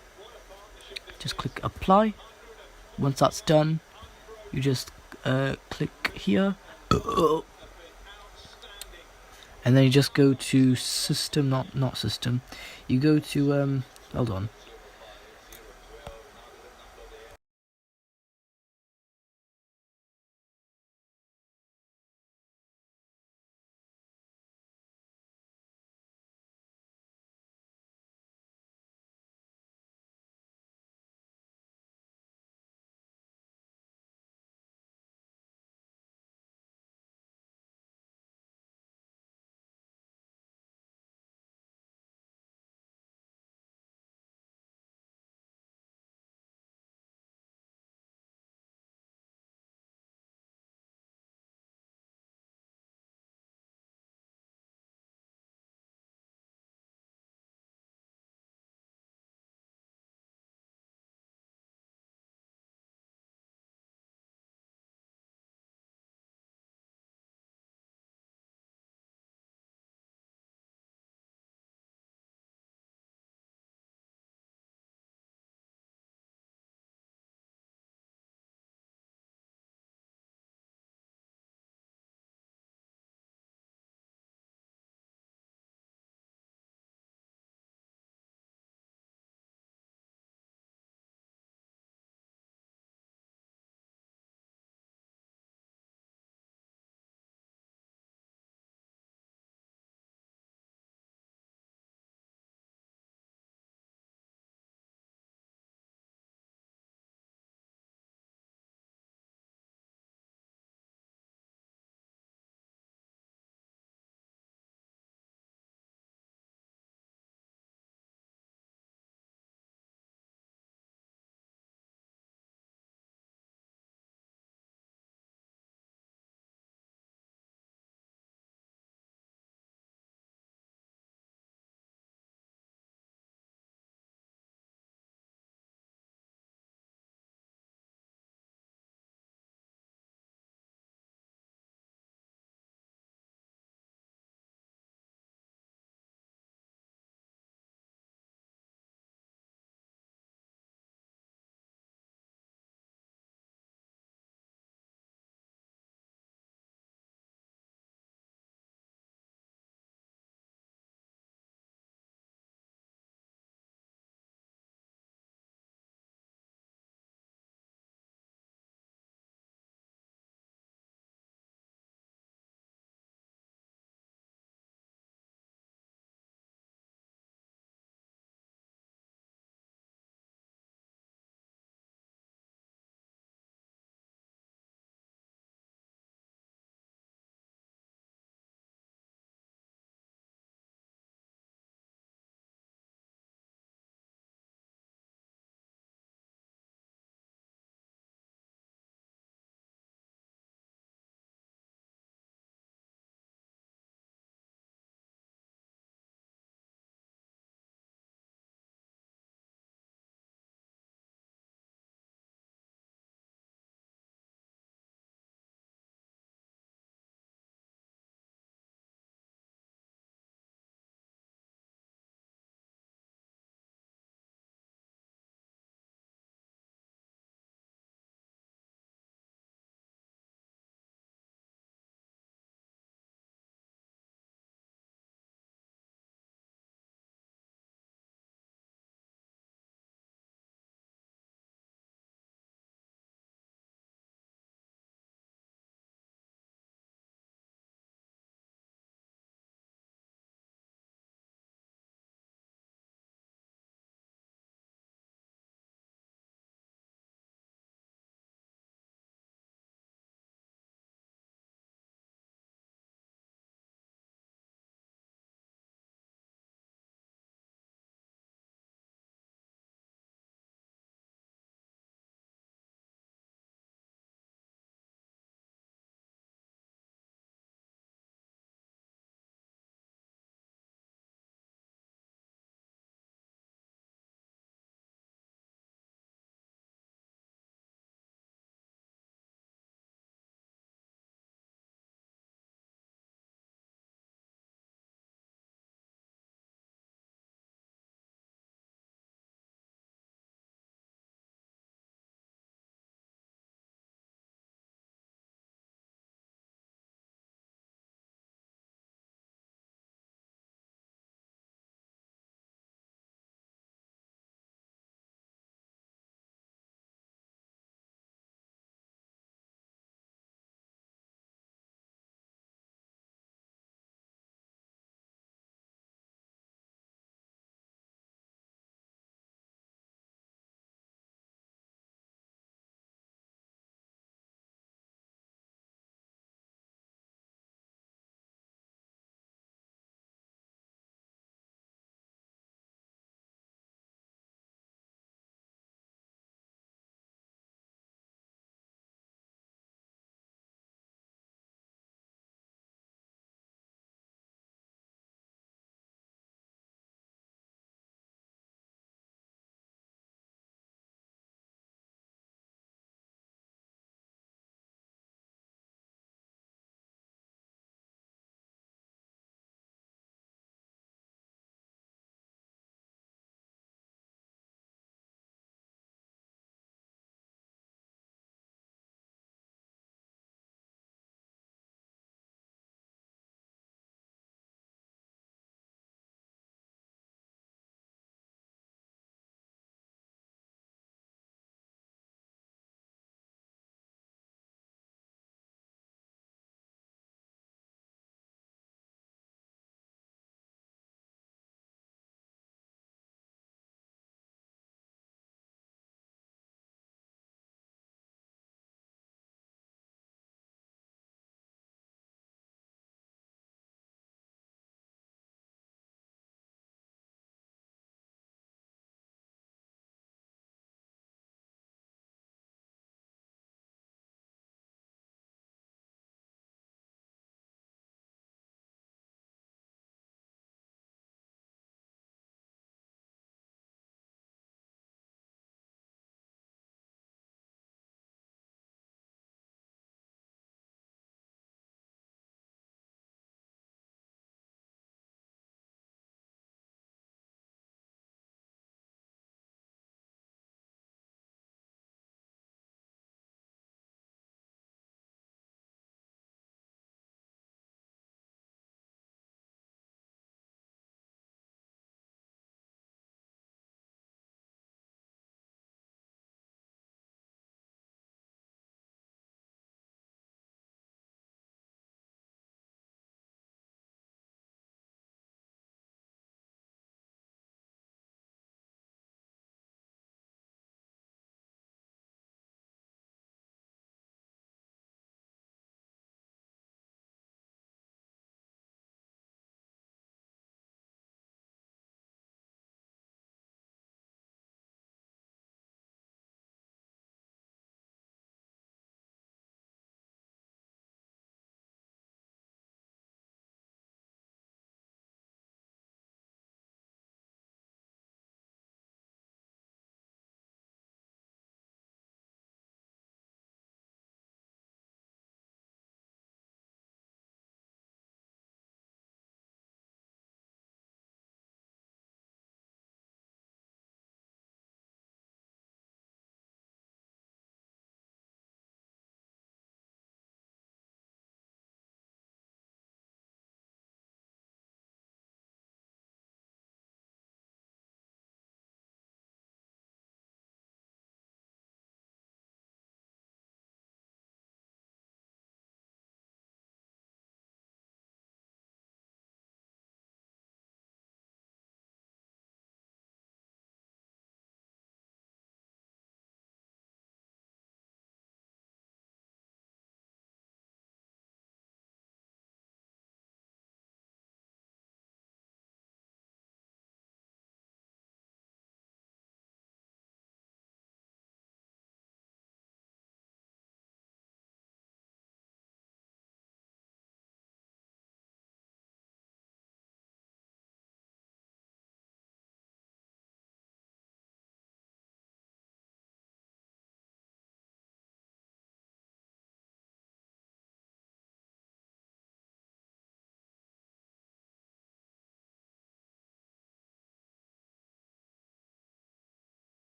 just click apply. Once that's done, you just click here, and then you just go to system, not system, you go to hold on.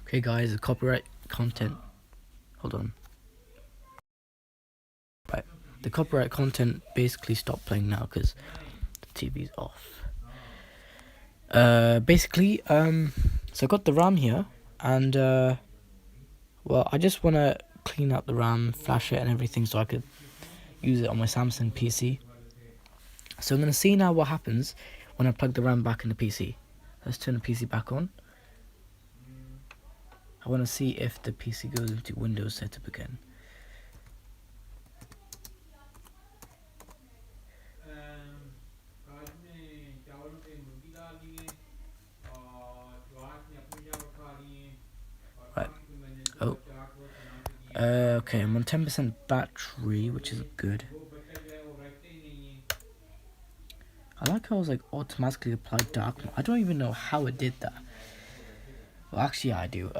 Okay guys, the copyright content, hold on. Right, the copyright content basically stopped playing now because the TV's off. Basically, so I got the RAM here, and well, I just want to clean out the RAM, flash it and everything so I could use it on my Samsung PC. So I'm going to see now what happens when I plug the RAM back in the PC. Let's turn the PC back on. I want to see if the PC goes into Windows setup again. Right. Oh. Okay, I'm on 10% battery, which is good. I like how it was like automatically applied dark mode. I don't even know how it did that. Well, actually, I do.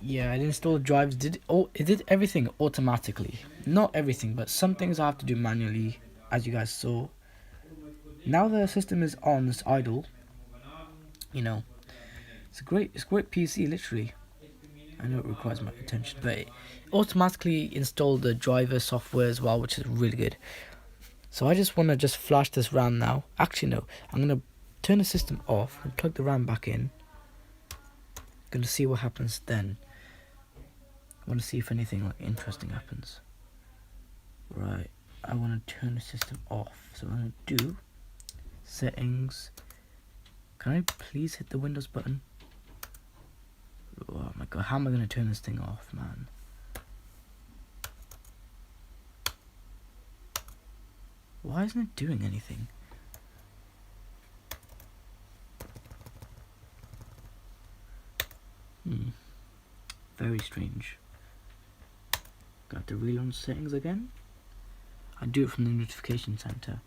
Yeah, I installed drives. It did everything automatically. Not everything, but some things I have to do manually, as you guys saw. Now the system is on, it's idle. You know, it's a great PC, literally. I know it requires my attention, but it automatically installed the driver software as well, which is really good. So I just want to flash this RAM now. Actually, no, I'm gonna turn the system off and plug the RAM back in. Gonna see what happens then. I want to see if anything like interesting happens. Right, I want to turn the system off. So I'm gonna do settings. Can I please hit the Windows button? Oh my god, how am I gonna turn this thing off, man? Why isn't it doing anything? Very strange. Got to relaunch settings again. I do it from the notification center.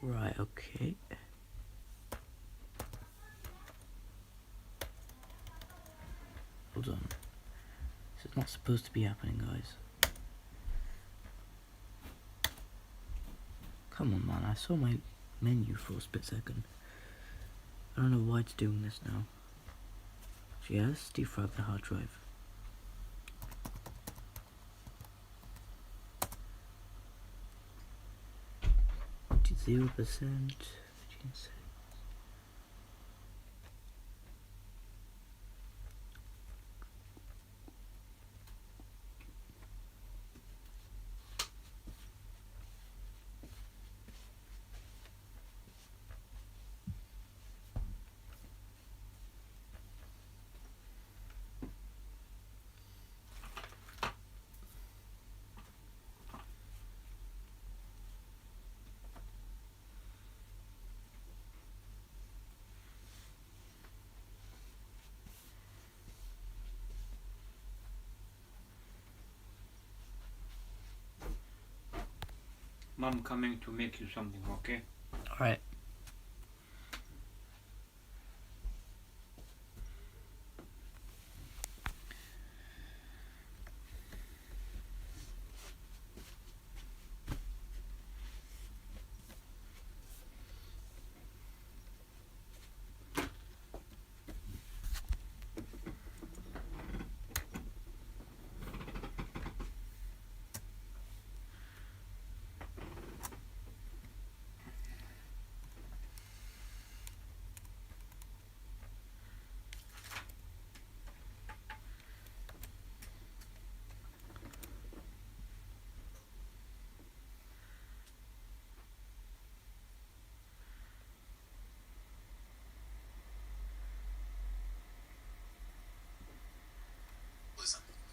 Right, okay. Hold on. This is not supposed to be happening, guys. Come on, man. I saw my menu for a split second. I don't know why it's doing this now. So yeah, let's defrag the hard drive. To 0%. Mom coming to make you something, okay? Alright.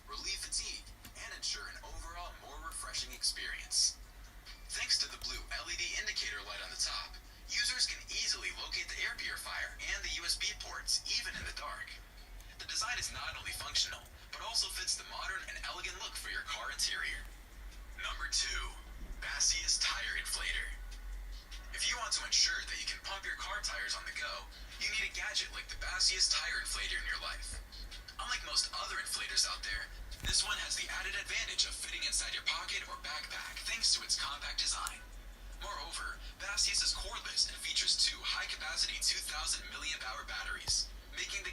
Relieve fatigue, and ensure an overall more refreshing experience. Thanks to the blue LED indicator light on the top, users can easily locate the air purifier and the USB ports, even in the dark. The design is not only functional, but also fits the modern and elegant look for your car interior. Number 2. Bassius Tire Inflator. If you want to ensure that you can pump your car tires on the go, you need a gadget like the Bassiest tire inflator in your life. Unlike most other inflators out there, this one has the added advantage of fitting inside your pocket or backpack thanks to its compact design. Moreover, Bassiest is cordless and features two high-capacity 2,000 milliamp hour batteries, making the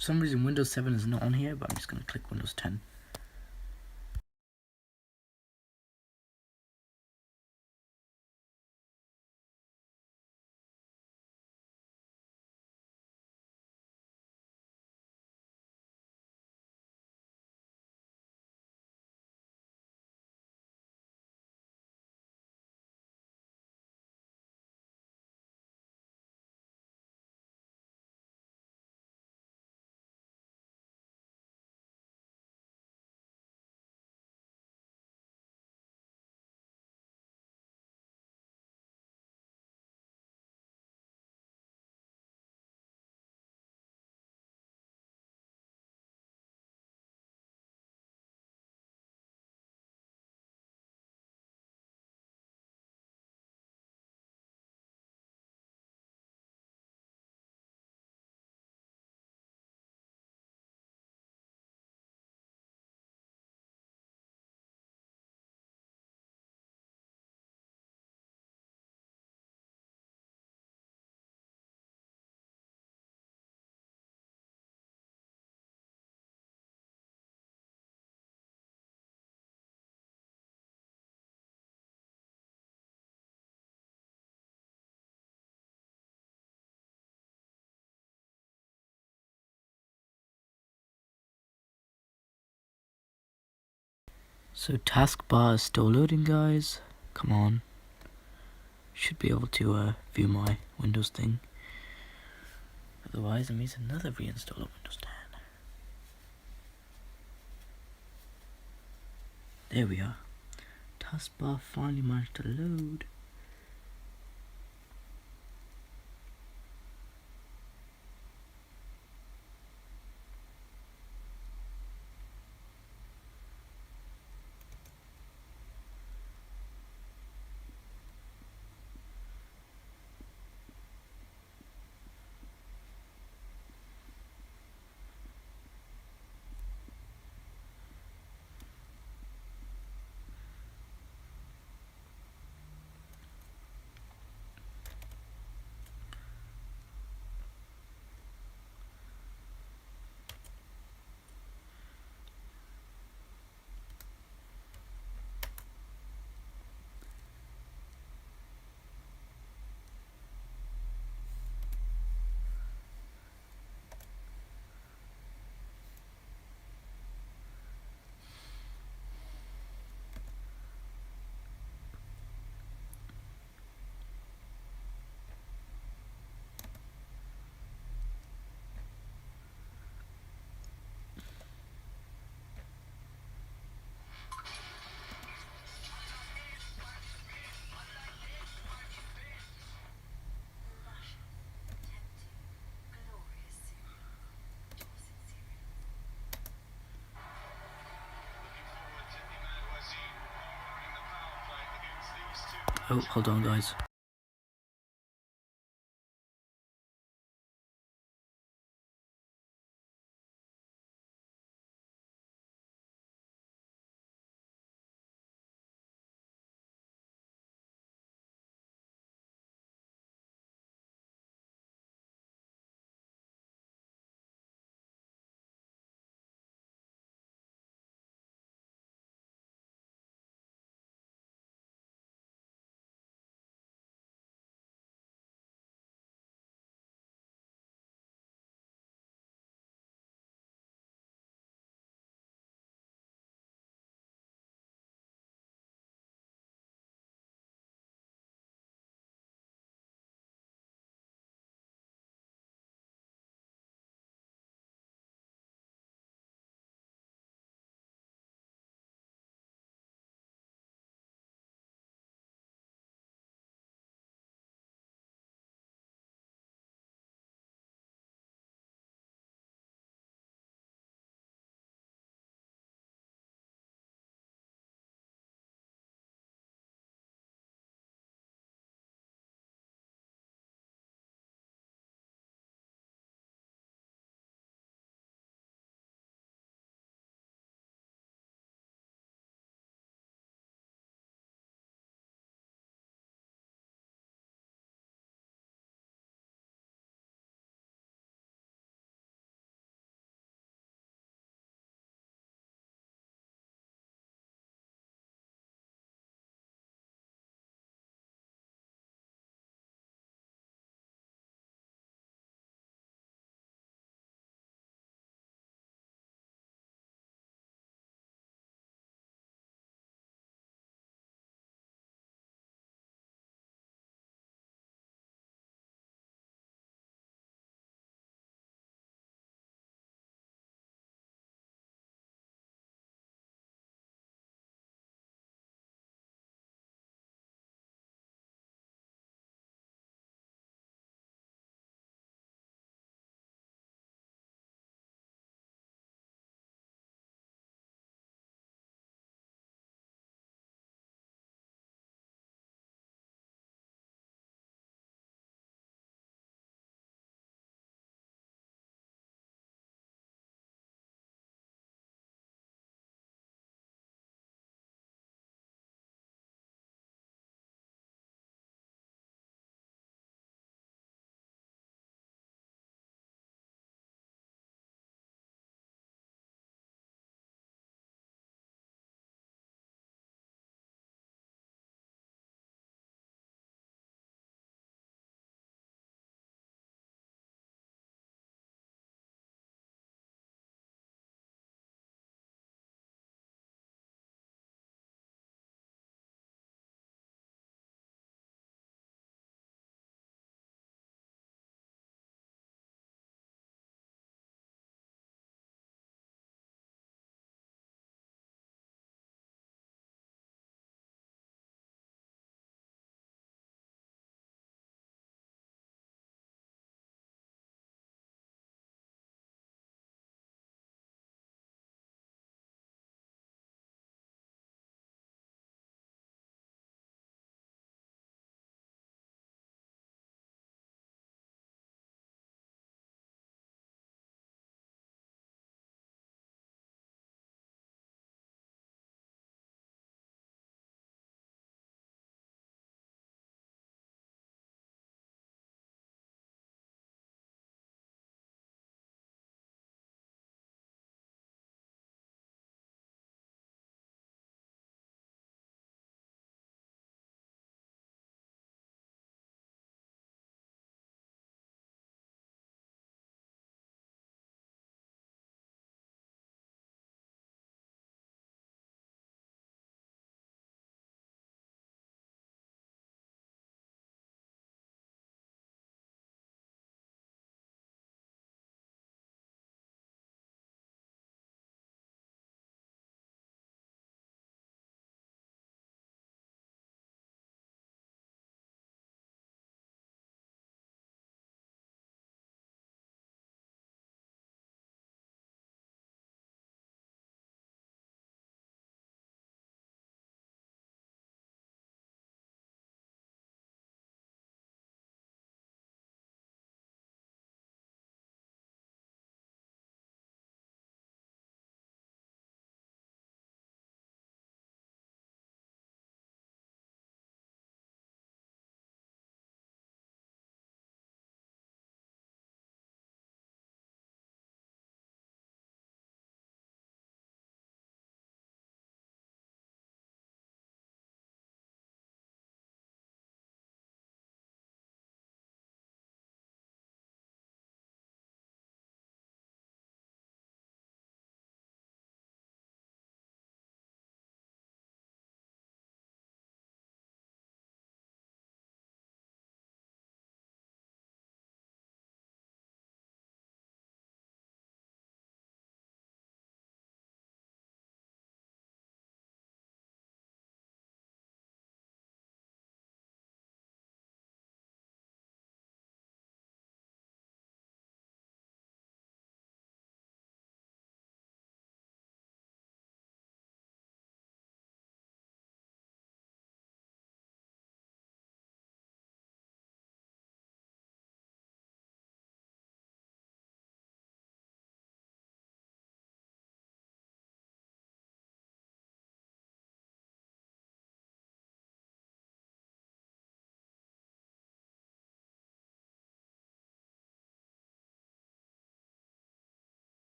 For some reason Windows 7 is not on here, but I'm just going to click Windows 10. So taskbar is still loading, guys. Come on. Should be able to view my Windows thing. Otherwise it means another reinstall of Windows 10. There we are. Taskbar finally managed to load. Oh, hold on, guys.